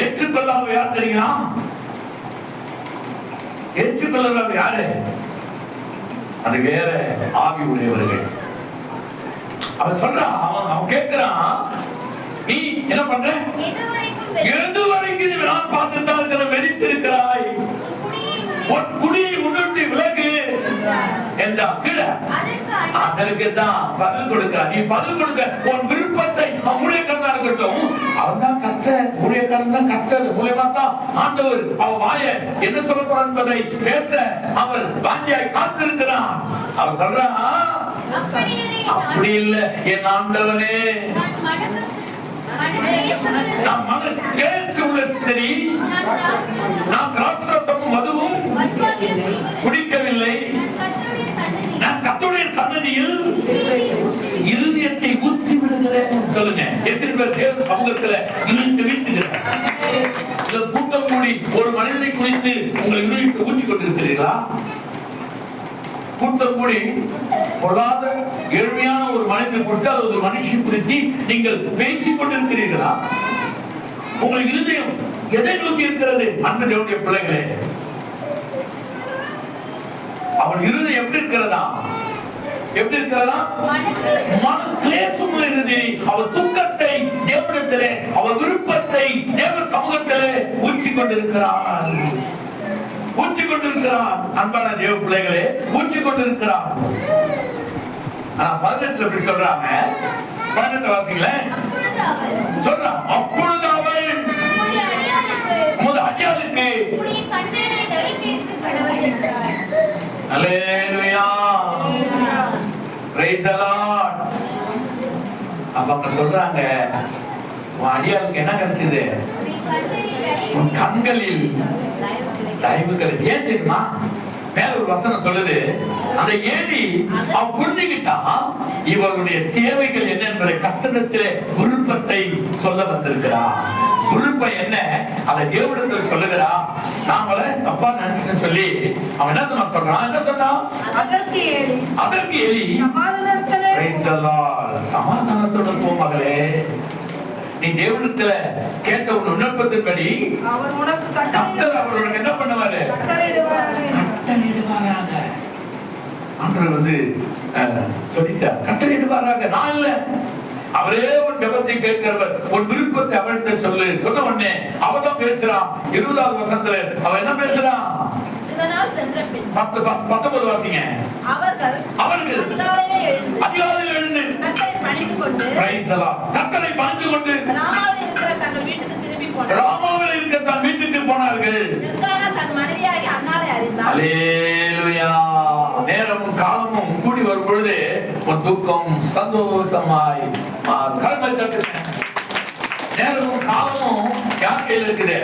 ஏற்றுக்கொள்ளாம யார் தெரியுங்களா? ஏற்றுக்கொள்ளாம யாரு? அது வேற ஆவி உடையவர்கள். அவன் சொல்றான், அவன் கேட்கிறான், நீ என்ன பண்ற? எது வரைக்கும் நான் பார்த்துட்டு தான் இருக்கிற, வெறித்திருக்கிறாய், உன் குடியை முன்னிட்டு விலகு என்றா. கீழே அதற்கு தான் பதில் கொடுக்க. நீ பதில் கொடுக்க உன் விருப்பத்தை. ஊழியக்காரனா இருக்கட்டும், அவன் தான் கர்த்தர். ஊழியக்காரன் தான் கர்த்தர். மூலமா தான் ஆண்டவர் அவ வாய என்ன சொல்ல போறான் என்பதை பேச அவர் வாஞ்சியாய் காத்திருக்கிறான். அவன் சொல்றான், அப்படி இல்லை என் ஆண்டவனே, நான் மகன் பேசு உள்ள ஸ்திரீ, நான் திராட்சரசமும் மதுவும் குடிக்கவில்லை, நான் கர்த்தருடைய சன்னதியில் இருதயத்தை ஊற்றி விடுகிறேன். சொல்லுங்க, எத்தனை பேர் தேவ சமூகத்துல இருதயத்தை வீழ்த்துகிறார்? இல்ல கூட்டம் கூடி ஒரு மனிதனை குறித்து உங்கள் இருதயத்தை ஊற்றி கொண்டிருக்கிறீர்களா? கூட்டம் கூடி பொல்லாத ஏழ்மையான ஒரு மனிதனை குறித்து அல்லது ஒரு மனுஷன் குறித்து நீங்கள் பேசிக் கொண்டிருக்கிறீர்களா? உங்கள் இருதயம் எதை நோக்கி இருக்கிறது? அந்த தேவனுடைய பிள்ளைகளே, அவன் இருதயம் எப்படி இருக்கிறதா? மன கிளேசமுள்ள இருதயம். அவர் துக்கத்தை தேவனிடத்திலே, அவர் விருப்பத்தை தேவ சமூகத்திலே ஊற்றிக் கொண்டிருக்கிறார். அன்பான தேவ பிள்ளைகளே, ஊற்றிக் கொண்டிருக்கிறார். ஆனா 18 எப்படி சொல்றாங்க? 18 வாசிங்களே. சொல்றான், அப்பொழுது அவள் உமது அடியாளுக்கு அல்லேலூயா, praise the Lord. அவங்க சொல்றாங்க, உன் அடியாளுக்கு என்ன கிடைச்சது? உன் கண்களில் தயவு கிடைச்சது. ஏன் தெரியுமா? மேல ஒரு வசனம் சொல்லுது, அந்த ஏழி அவ புரிஞ்சுக்கிட்டான் இவருடைய தேவைகள் என்ன என்பதை கர்த்தரிடத்திலே விருப்பத்தை சொல்ல வந்திருக்கிறார். விருப்பம் என்ன அதை தேவனிடத்தில் சொல்லுகிறா. நாமள தப்பா நினைச்சுன்னு சொல்லி அவன் என்ன சொல்றான்? என்ன சொன்னான்? அதற்கு ஏலி சமாதானத்தோட போ மகளே, நீ தேவனிடத்துல கேட்ட ஒரு விண்ணப்பத்தின்படி கர்த்தர் அவர் உனக்கு என்ன பண்ணுவாரு? கட்டளையிடுவாராக. ஆண்டவர் சொல்லிட்டார், கட்டளையிடுவாராக. நான் இல்ல, அவரே உன் ஜெபத்தை கேட்கிறவர், உன் விருப்பத்தை அவர்கிட்ட சொல்லு. சொன்ன உடனே அவதான் பேசுறான். 20வது வசனத்துல அவன் என்ன பேசுறான்? சில நாள் சென்ற பின் 19 வாசிங்க. அவர்கள் அதிகாலையில் எழுந்து கர்த்தரை பணிந்து கொண்டு கர்த்தரை பணிந்து கொண்டு ராமாவில் இருக்கிற தங்கள் வீட்டுக்கு திரும்பி போனார்கள். ராமாவில் இருக்கிற தன் வீட்டுக்கு போனார்கள். எல்கானா தன் மனைவியாகிய அன்னாளை அறிந்தார். அல்லேலூயா. நேரமும் காலமும் கூடி வரும் பொழுது உன் துக்கம் சந்தோஷமாய் கருமை தட்டுங்க. நேரமும் காலமும் யார் கையில இருக்குது?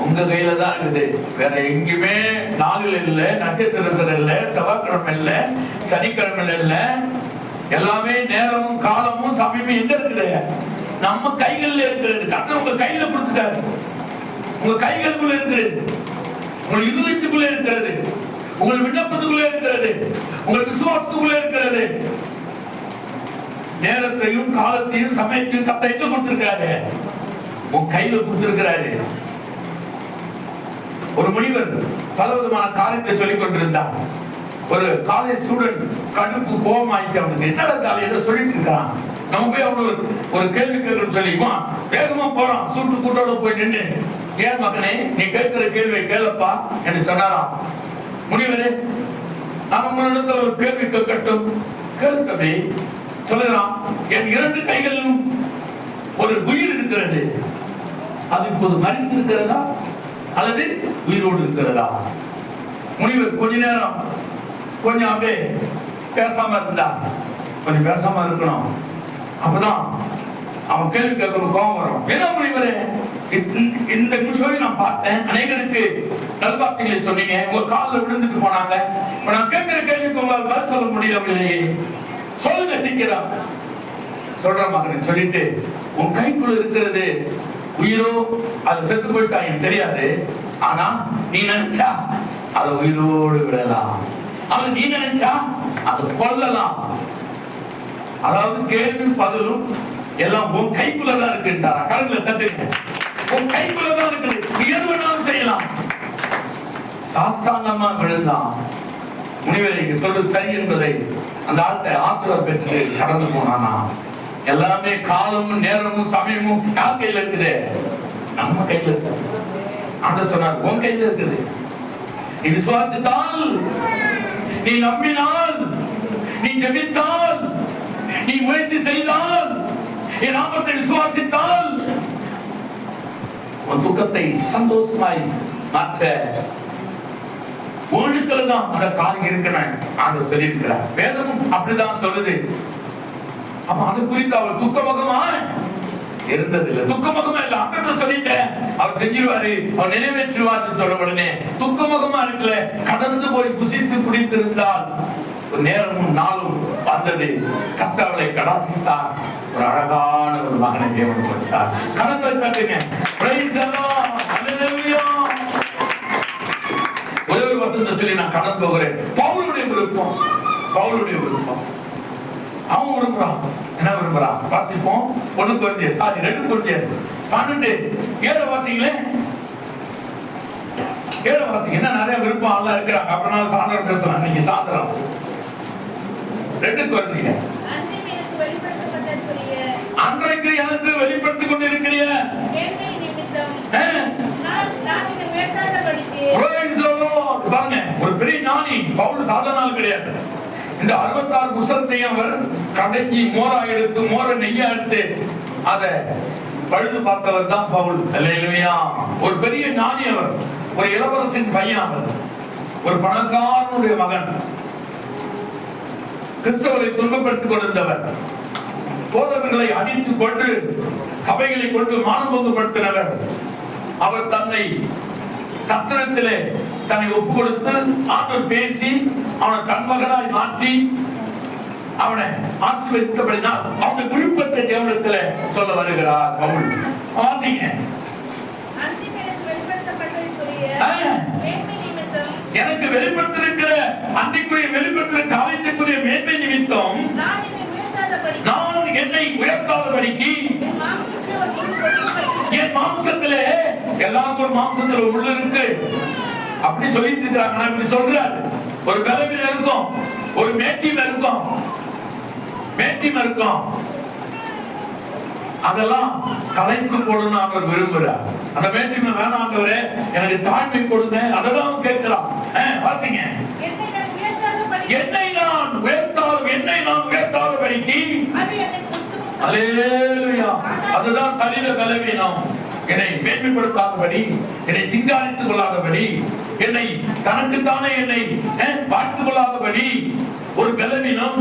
உங்க கையில தான் இருக்குது. வேற எங்கேயுமே நாளில் இல்ல, நட்சத்திரத்துல இல்ல, செவ்வாய்க்கிழமை இல்ல, சனிக்கிழமை இல்ல. எல்லாமே நேரமும் காலமும் சமயமும் எங்க இருக்குது? நம்ம கைகள்ல இருக்கிறது. கர்த்தர் உங்க கையில கொடுத்துட்டாரு. உங்க கைகளுக்குள்ள இருக்கிறது, உங்கள் இருதயத்துக்குள்ள இருக்கிறது, உங்கள் விண்ணப்பத்துக்குள்ள இருக்கிறது, உங்கள் விசுவாசத்துக்குள்ள இருக்கிறது. நேரத்தையும் காலத்தையும் சமயத்தையும் கர்த்தர் எங்க கொடுத்திருக்காரு? உன் கையில கொடுத்திருக்கிறாரு. ஒரு முனிவர் பலவிதமான காரியத்தை சொல்லிக் கொண்டிருந்தார். ஒரு காலேஜ் ஸ்டூடெண்ட் கடுப்பு கோபம் ஆயிடுச்சு. அவனுக்கு என்னடா காலையில சொல்லிட்டு இருக்கான். நம்ம போய் அவனு ஒரு கேள்வி கேட்கணும்னு சொல்லிக்குமா வேகமா போறான். சூட்டு கூட்டோட போய் நின்று, ஏன் மகனே நீ கேட்கிற கேள்வியை கேளப்பா என்று சொன்னாராம். முனிவரே, நான் உங்களிடத்துல ஒரு கேள்வி கேட்கட்டும். கேள்வி சொல்லலாம். என் 2 கைகளிலும் ஒரு உயிர் இருக்கிறது. அது இப்போது மறித்திருக்கிறதா அல்லது உயிரோடு இருக்கிறதா? முனிவர் கொஞ்ச நேரம் கொஞ்சம் அப்படியே பேசாம இருந்தா. கொஞ்சம் பேசாம இருக்கணும். அப்பதான் அவன் கேள்வி கேட்கணும், கோபம் வரும். என்ன முனிவரே, இந்த நிமிஷம் நான் பார்த்தேன், அநேகருக்கு நல்வார்த்தைகளை சொன்னீங்க, உங்க காலில் விழுந்துட்டு போனாங்க. நான் கேட்கிற கேள்விக்கு உங்களால் பதில் சொல்ல முடியவில்லையே, சொல்லுங்க சீக்கிரம். சொல்ற மகன் சொல்லிட்டு, உன் கைக்குள்ள இருக்கிறது உயிரோ அது செத்து போயிட்டா எனக்கு தெரியாது. ஆனா நீ நினைச்சா அதை உயிரோடு விடலாம், அது நீ நினைச்சா அதை கொல்லலாம். அதாவது கேள்வி பதிலும் எல்லாம் உன் கைக்குள்ளதான் இருக்குன்றாரா? கருங்களை தட்டுங்க. உன் கைக்குள்ளதான் இருக்குது, நீ எது வேணாலும் செய்யலாம். சாஸ்தாங்கமா விழுந்தான். முனிவரை சொல்றது சரி என்பதை அந்த ஆட்டை ஆசீர்வாதம் பெற்று கடந்து போனானா. எல்லாமே காலமும் நேரமும் சமயமும் யார் கையில இருக்குது? நம்ம கையில இருக்கு. ஆண்டவர் சொன்னார், உன் கையில இருக்குது. நீ விசுவாசித்தால், நீ நம்பினால், நீ ஜெபித்தால், நீ முயற்சி செய்தால், என் நாமத்தை விசுவாசித்தால் உன் துக்கத்தை சந்தோஷமாய் மாற்ற ஒழுக்கல தான் அந்த காரியம் இருக்கணும் ஆண்டவர் சொல்லியிருக்கிறார். வேதமும் அப்படிதான் சொல்லுது. அப்ப அது குறித்து அவர் துக்கமுகமா இருந்ததில்லை. துக்கமுகமா இல்ல, அங்கிட்ட சொல்லிட்டேன், அவர் செஞ்சிருவாரு, அவர் நிறைவேற்றுவார் சொல்ல உடனே துக்கமுகமா இருக்கல. கடந்து போய் புசித்து குடித்திருந்தால் நேரமும் நாளும் வந்தது. கர்த்தரை கடாசித்தார். ஒரு அழகான ஒரு மகனை தேவன் கொடுத்தார். கரங்கள் தட்டுங்க. Praise the Lord. ஹalleluya. ஒரே ஒரு வசனத்தை சொல்லி நான் கடந்து போகிறேன். பவுலுடைய விருப்பம், பவுலுடைய விருப்பம். அவன் விரும்புறான். என்ன விரும்புறான்? வாசிப்போம். 2 கொரிந்தியர் 12 7 வாசிங்களே. 7 வாசிங்க. என்ன நிறைய விருப்பம் எல்லாம் இருக்கிறாங்க. அப்புறம் சாயந்தரம் பேசலாம். நீங்க சாயந்தரம் 2 கொரிந்தியர். அன்றைக்கு எனக்கு வெளிப்படுத்திக் கொண்டிருக்கிற ஒரு பெரிய ஞானி பவுல் சாதாரண கிடையாது. இந்த 66 புஸ்தகத்தையும் அவர் கடைஞ்சி மோரா எடுத்து மோர நெய்யா எடுத்து அதை பழுது பார்த்தவர் தான் பவுல். அல்லேலூயா. ஒரு பெரிய ஞானி அவர். ஒரு இளவரசின் பையன் அவர். ஒரு பணக்காரனுடைய மகன். கிறிஸ்தவரை துன்பப்படுத்திக் கொண்டிருந்தவர். போதகங்களை அடித்துக் கொண்டு சபைகளை கொண்டு மானபங்கப்படுத்தினவர். அவர் தன்னை கர்த்தரிடத்திலே தன்னை ஒப்பு கொடுத்து ஆண்டவர் பேசி அவனை தன் மகனாய் மாற்றி அவனை ஆசீர்வதித்தபடினால் அவனை விழுப்பத்தை தேவனிடத்திலே சொல்ல வருகிறார் பவுல். வாசிங்க. எனக்கு வெளிப்படுத்திருக்கிற அன்றைக்குரிய வெளிப்படுத்தின காரியத்துக்குரிய மேன்மை நிமித்தம் நான் என்னை உயர்த்தாதபடிக்கு என் மாம்சத்திலே எல்லாருக்கும் ஒரு மாம்சத்துல உள்ள இருக்கு அப்படி சொல்லிட்டு இருக்கிறாங்க. நான் இப்படி சொல்றாரு. ஒரு பலவீனம் இருக்கும், ஒரு மேட்டிமை இருக்கும், அதெல்லாம் கலைந்து போடணும் அவர் விரும்புறார். அந்த மேன்மை வேணாம் ஆண்டவரே, எனக்கு தாழ்மை கொடுங்க, அதெல்லாம் கேட்கிறான். வாசிங்க. என்னை நான் உயர்த்தாதபடிக்கு, அல்லேலூயா, அதுதான் சரீர பலவீனம். என்னை மேன்மைப்படுத்தாதபடி, என்னை சிங்காரித்துக் கொள்ளாதபடி, என்னை தனக்குத்தானே என்னை பார்த்துக் கொள்ளாதபடி, ஒரு பலவீனம்,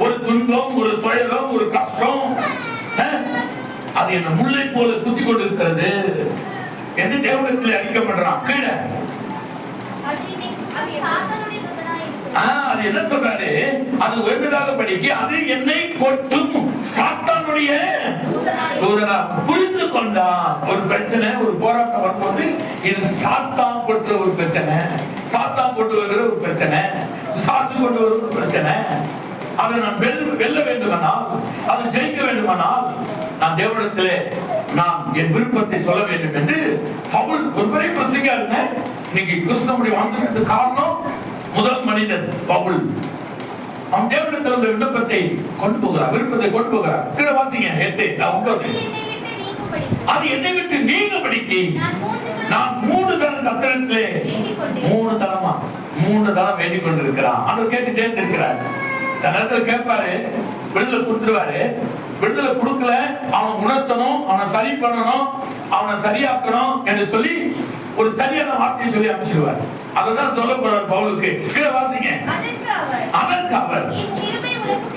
ஒரு துன்பம், ஒரு துயரம், ஒரு கஷ்டம், அது என்ன முல்லை போல குத்தி கொண்டிருக்கிறது என்று தேவனிடத்தில் அறிக்கப்படுறான். கீழே அது என்ன சொல்றாரு? அது உயர்ந்ததாகபடிக்கு அது என்னை கொட்டும் சாத்தானுடைய தூதனா. புரிந்து கொண்டா ஒரு பிரச்சனை, ஒரு போராட்டம் வரும்போது இது சாத்தான் கொட்டுற ஒரு பிரச்சனை, சாத்தான் கொண்டு வருகிற ஒரு பிரச்சனை, சாட்சி கொண்டு வருகிற ஒரு பிரச்சனை. அதை நான் வெல்ல வேண்டுமானால், அதை ஜெயிக்க வேண்டுமானால், நான் தேவனிடத்திலே நான் என் விருப்பத்தை சொல்ல வேண்டும் என்று பவுல் ஒரு பெரிய பிரசங்கா இருந்தேன். இன்னைக்கு கிறிஸ்தவனுடைய வந்ததுக்கு காரணம் முதல் மனிதன் பவுல். அவன் தேவனிடத்தில் அந்த விண்ணப்பத்தை கொண்டு போகிறார், விருப்பத்தை கொண்டு போகிறார். கீழே வாசிங்க 8. அது என்னை விட்டு நீங்க படிக்கு நான் 3 தரம் கர்த்தரிடத்திலே 3 தரம் வேண்டிக் கொண்டிருக்கிறான். அவர் கேட்டுட்டே இருக்கிறார். சில நேரத்தில் கேட்பாரு, விடுதலை கொடுத்துருவாரு. விடுதலை கொடுக்கல, அவன் உணர்த்தணும், அவனை சரி பண்ணணும், அவனை சரியாக்கணும் என்று சொல்லி ஒரு சரியான வார்த்தையை சொல்லி அமைச்சிடுவார். அததான் சொல்ல போறார் பவுலுக்கு. கீழே வாசிங்க. அதற்கு அவர்,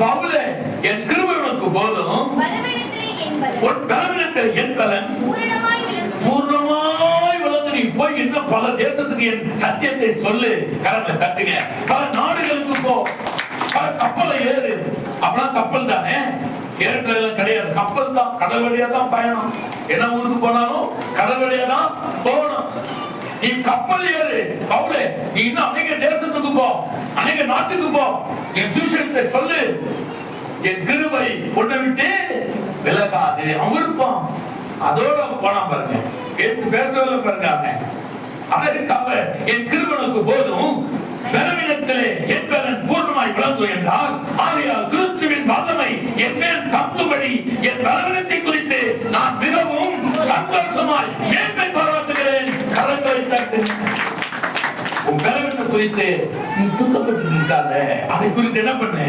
பவுலே, என் கிருபை உனக்கு போதும், உன் பலவீனத்தில் என் பலன் பூர்ணமாய் விளங்கு. நீ போய் இன்னும் பல தேசத்துக்கு என் சத்தியத்தை சொல்லு. கரங்களை தட்டுங்க. பல நாடுகளுக்கு போ, பல கப்பலை ஏறு. அப்பதான் கப்பல் தானே, ஏற்கனவே கிடையாது, கப்பல் தான். கடல் வழியா தான் பயணம். என்ன ஊருக்கு போனாலும் கடல் வழியா தான் போகணும். நீ கப்பல் ஏறு பவுலே, நீ இன்னும் அநேக தேசத்துக்கு போ, அநேக நாட்டுக்கு போ, என் சுவிசேஷத்தை சொல்லு. என் கிருபை உன்னை விட்டு விலகாது. அவன் விருப்பம் அதோட போனா பாருங்க, கேட்டு பேசவில்லை பாருங்க. அதற்காக என் கிருபனுக்கு போதும், பலவீனத்திலே என் பலன் பூர்ணமாய் விளங்கும் என்றால், ஆகையால் கிறிஸ்துவின் வல்லமை என் மேல் தங்கும்படி என் பலவீனத்தை குறித்து நான் மிகவும் சந்தோஷமாய் மேன்மை பாராட்டுகிறேன். கரங்களை தட்டு. உன் பலவீனத்தை குறித்து நீ துக்கப்பட்டு இருக்காத, அதை குறித்து என்ன பண்ணு?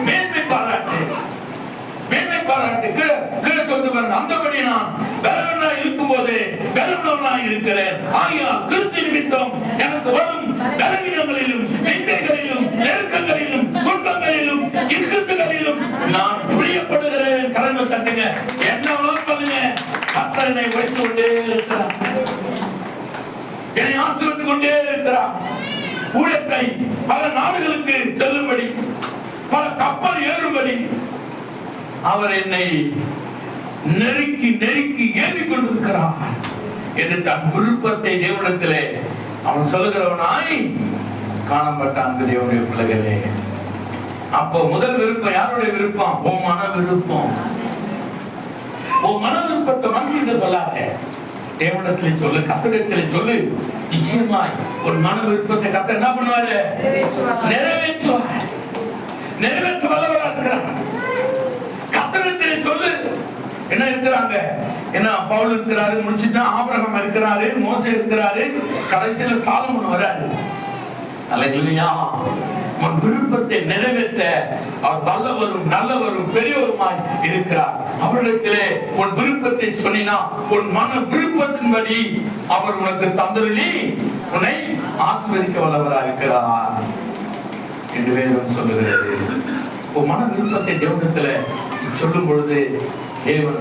மேன்மை பாராட்டு, மேன்மை பாராட்டு. கீழே சொல்லிட்டு பாருங்க. அந்தபடி நான் பலவீனனாய் இருக்கும் போது பலவீனனாய் இருக்கிறேன். ஆகையால் கிறிஸ்து நிமித்தம் எனக்கு வரும் பலவீனங்களிலும், நிந்தைகளிலும், நெருக்கங்களிலும், துன்பங்களிலும், இக்கட்டுகளிலும் நான் புரியப்படுகிறேன். கரங்கள் தட்டுங்க. என்ன சொல்லுங்க? கர்த்தரை வைத்து கொண்டே இருக்கிறார், என்னை ஆசீர்வதித்துக் கொண்டே இருக்கிறார். ஊழியத்தை பல நாடுகளுக்கு செல்லும்படி, பல கப்பல் ஏறும்படி அவர் என்னை நெருக்கி நெருக்கி ஏறிக் கொண்டிருக்கிறார் என்று தன் விருப்பத்தை தேவனிடத்திலே அவன் சொல்லுகிறவனாய் காணப்பட்டான். தேவனுடைய பிள்ளைகளே, அப்போ முதல் விருப்பம் யாருடைய விருப்பம்? உன் மன விருப்பம். உன் மன விருப்பத்தை மனுஷன் சொல்லாத, தேவனிடத்திலே சொல்லு, கர்த்தரிடத்திலே சொல்லு. நிச்சயமாய் ஒரு மன விருப்பத்தை கர்த்தர் என்ன பண்ணுவாரு? நிறைவேற்றுவார். நிறைவேற்ற வல்லவராக இருக்கிறார். கர்த்தரிடத்திலே சொல்லு. என்ன இருக்கிறாங்க? என்ன பவுல் இருக்கிறாரு, முடிச்சுட்டா ஆபிரகாம் இருக்கிறாரு, மோசே இருக்கிறாரு, கடைசியில சாலமோன் வராரு. அல்லேலூயா. உன் விருப்பத்தை நிறைவேற்ற அவர் வல்லவரும் நல்லவரும் பெரியவருமாய் இருக்கிறார். அவரிடத்திலே உன் விருப்பத்தை சொன்னா, உன் மன விருப்பத்தின்படி அவர் உனக்கு தந்தருளி உன்னை ஆசீர்வதிக்க வல்லவராக இருக்கிறார் என்று வேதம் சொல்லுகிறது. உன் மன விருப்பத்தை தேவனிடத்துல சொல்லும் பொழுது தேவன்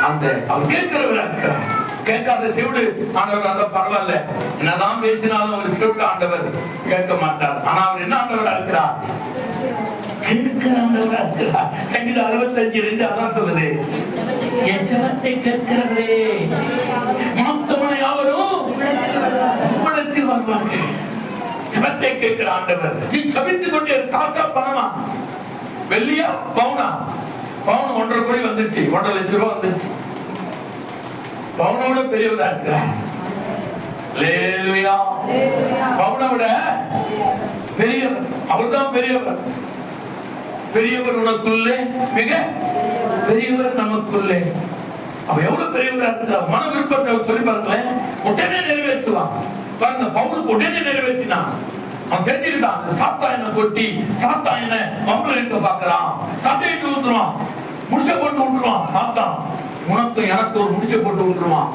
அந்த அவர் கேட்கிறவராக இருக்கிறார். கேட்காத செவிடு ஆண்டவர் அந்த பரவாயில்ல, என்னதான் பேசினாலும் ஒரு செவிடு ஆண்டவர் கேட்க மாட்டார். ஆனா அவர் என்ன ஆண்டவரா இருக்கிறார்? கேட்கிறவரா இருக்கிறார். சங்கீதம் 65:2 அதான் சொல்லுது, என் ஜெபத்தை கேட்கிறவரே, மாம்சமான யாவரும் உம்மிடத்தில் வருவார்கள். ஜெபத்தை கேட்கிற ஆண்டவர். நீ ஜெபித்துக் கொண்டே காசா பணமா, வெள்ளியா பவுனா? பவுன் 1.5 கோடி வந்துருச்சு, 1.5 லட்சம் ரூபாய் வந்துருச்சு. பவுனோட பெரியவரா இருக்கிறார். அல்லேலூயா. பவுனை விட பெரியவர், அவர்தான் பெரியவர். பெரியவர் உனக்குள்ளே மிக பெரியவர் நமக்குள்ளே. அவ எவ்வளவு பெரியவரா இருக்கிறார். மன விருப்பத்தை சொல்லி பாருங்களேன், உடனே நிறைவேற்றுவான். பாருங்க, பவுலுக்கு உடனே நிறைவேற்றினான். அவன் தெரிஞ்சுக்கிட்டான், சாத்தாயனை கொட்டி சாத்தாயனை மம்பளம் பாக்குறான், சண்டையிட்டு ஊத்துருவான், முடிச்ச போட்டு விட்டுருவான். சாத்தான் உனக்கு எனக்கு ஒரு முடிச்ச போட்டு விட்டுருவான்.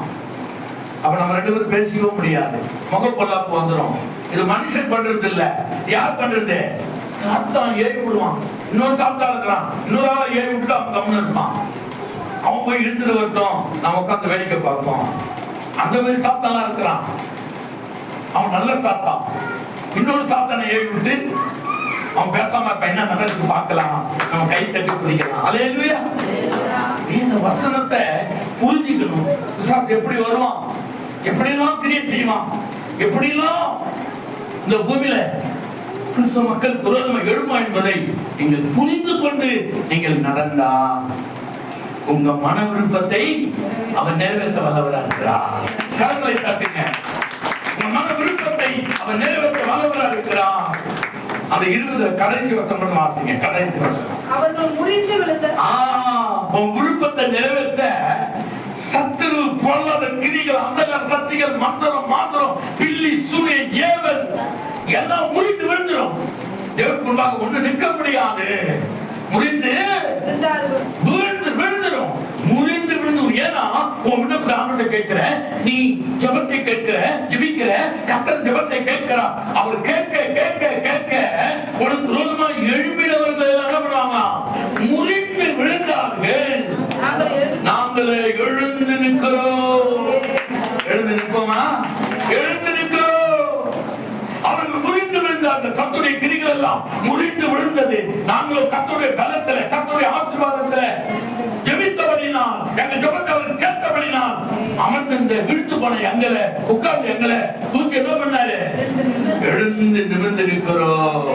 அப்ப நம்ம 2 பேரும் பேசிக்கவே முடியாது, முகப்பொல்லாப்பு வந்துடும். இது மனுஷன் பண்றது இல்ல, யார் பண்றது? சாத்தான் ஏறி விடுவான். இன்னொரு சாத்தா இருக்கிறான், இன்னொரு ஆளை ஏறி விட்டுட்டு அவன் கம்முன்னு இருப்பான். அவன் போய் இழுத்துட்டு வரட்டும், நம்ம உட்காந்து வேடிக்கை பார்ப்போம். அந்த மாதிரி சாத்தானா இருக்கிறான். அவன் நல்ல சாத்தான். இன்னொரு சாத்தானை ஏறி விட்டு அவன் பேசாம இருப்பான். என்ன நடக்குது பார்க்கலாம், நம்ம கை தட்டி குதிக்கலாம். அல்லேலூயா. இந்த வசனத்தை புரிஞ்சுக்கணும். பிசாசு எப்படி வருவான், எப்படியெல்லாம் கிரியை செய்வான், எப்படியெல்லாம் இந்த பூமியில கிறிஸ்தவ மக்கள் விரோதமாக எழுமா என்பதை நீங்கள் புரிந்து கொண்டு நீங்கள் நடந்தா உங்க மன விருப்பத்தை அவன் நிறைவேற்ற வல்லவரா இருக்கிறார். கரங்களை தட்டுங்க. உங்க மன விருப்பத்தை அவன் நிறைவேற்ற வல்லவரா இருக்கிறான். அந்த 20 கடைசி வசனம் மட்டும் வாசிங்க. கடைசி வசனம். அவர்கள் முறிந்து விழுந்த உன் விருப்பத்தை நிறைவேற்ற சத்துரு பொல்லாத கிரிகள், அந்தகார சக்திகள், மந்திரம், மாந்திரம், பில்லி, சூனியம், ஏவல் எல்லாம் முறிந்து விழுந்துடும். தேவனுக்கு முன்பாக ஒண்ணு நிற்க முடியாது. முறிந்து விழுந்துடும். முறிந்து விழுந்து. ஏன்னா உன் விண்ணப்பத்தை ஆண்டவரை கேட்கிற, நீ ஜெபத்தை கேட்கிற, ஜெபிக்கிற, கர்த்தர் ஜெபத்தை கேட்கிறார். அவர் கேட்க கேட்க கேட்க உனக்கு விரோதமா எழும்பினவர்கள் எல்லாம் என்ன பண்ணுவாங்க? முறிந்து விழுந்தார்கள். நாங்களே எழுந்து நிற்கிறோம். எழுந்து நிற்போமா? எழுந்து நிற்கிறோம். அவர்கள் முறிந்து விழுந்தார்கள். சத்துடைய கிரிகள் எல்லாம் முறிந்து விழுந்தது. நாங்களும் கர்த்தருடைய பலத்திலே, கர்த்தருடைய ஆசீர்வாதத்திலே ஜெபித்தபடினால், எங்கள் ஜெபத்தை அவர் கேட்டபடினால் அமர்ந்து விழுந்து போன எங்களை உட்கார்ந்து எங்களை தூக்கி என்ன பண்ணாரு? எழுந்து நிமிர்ந்து நிற்கிறோம்.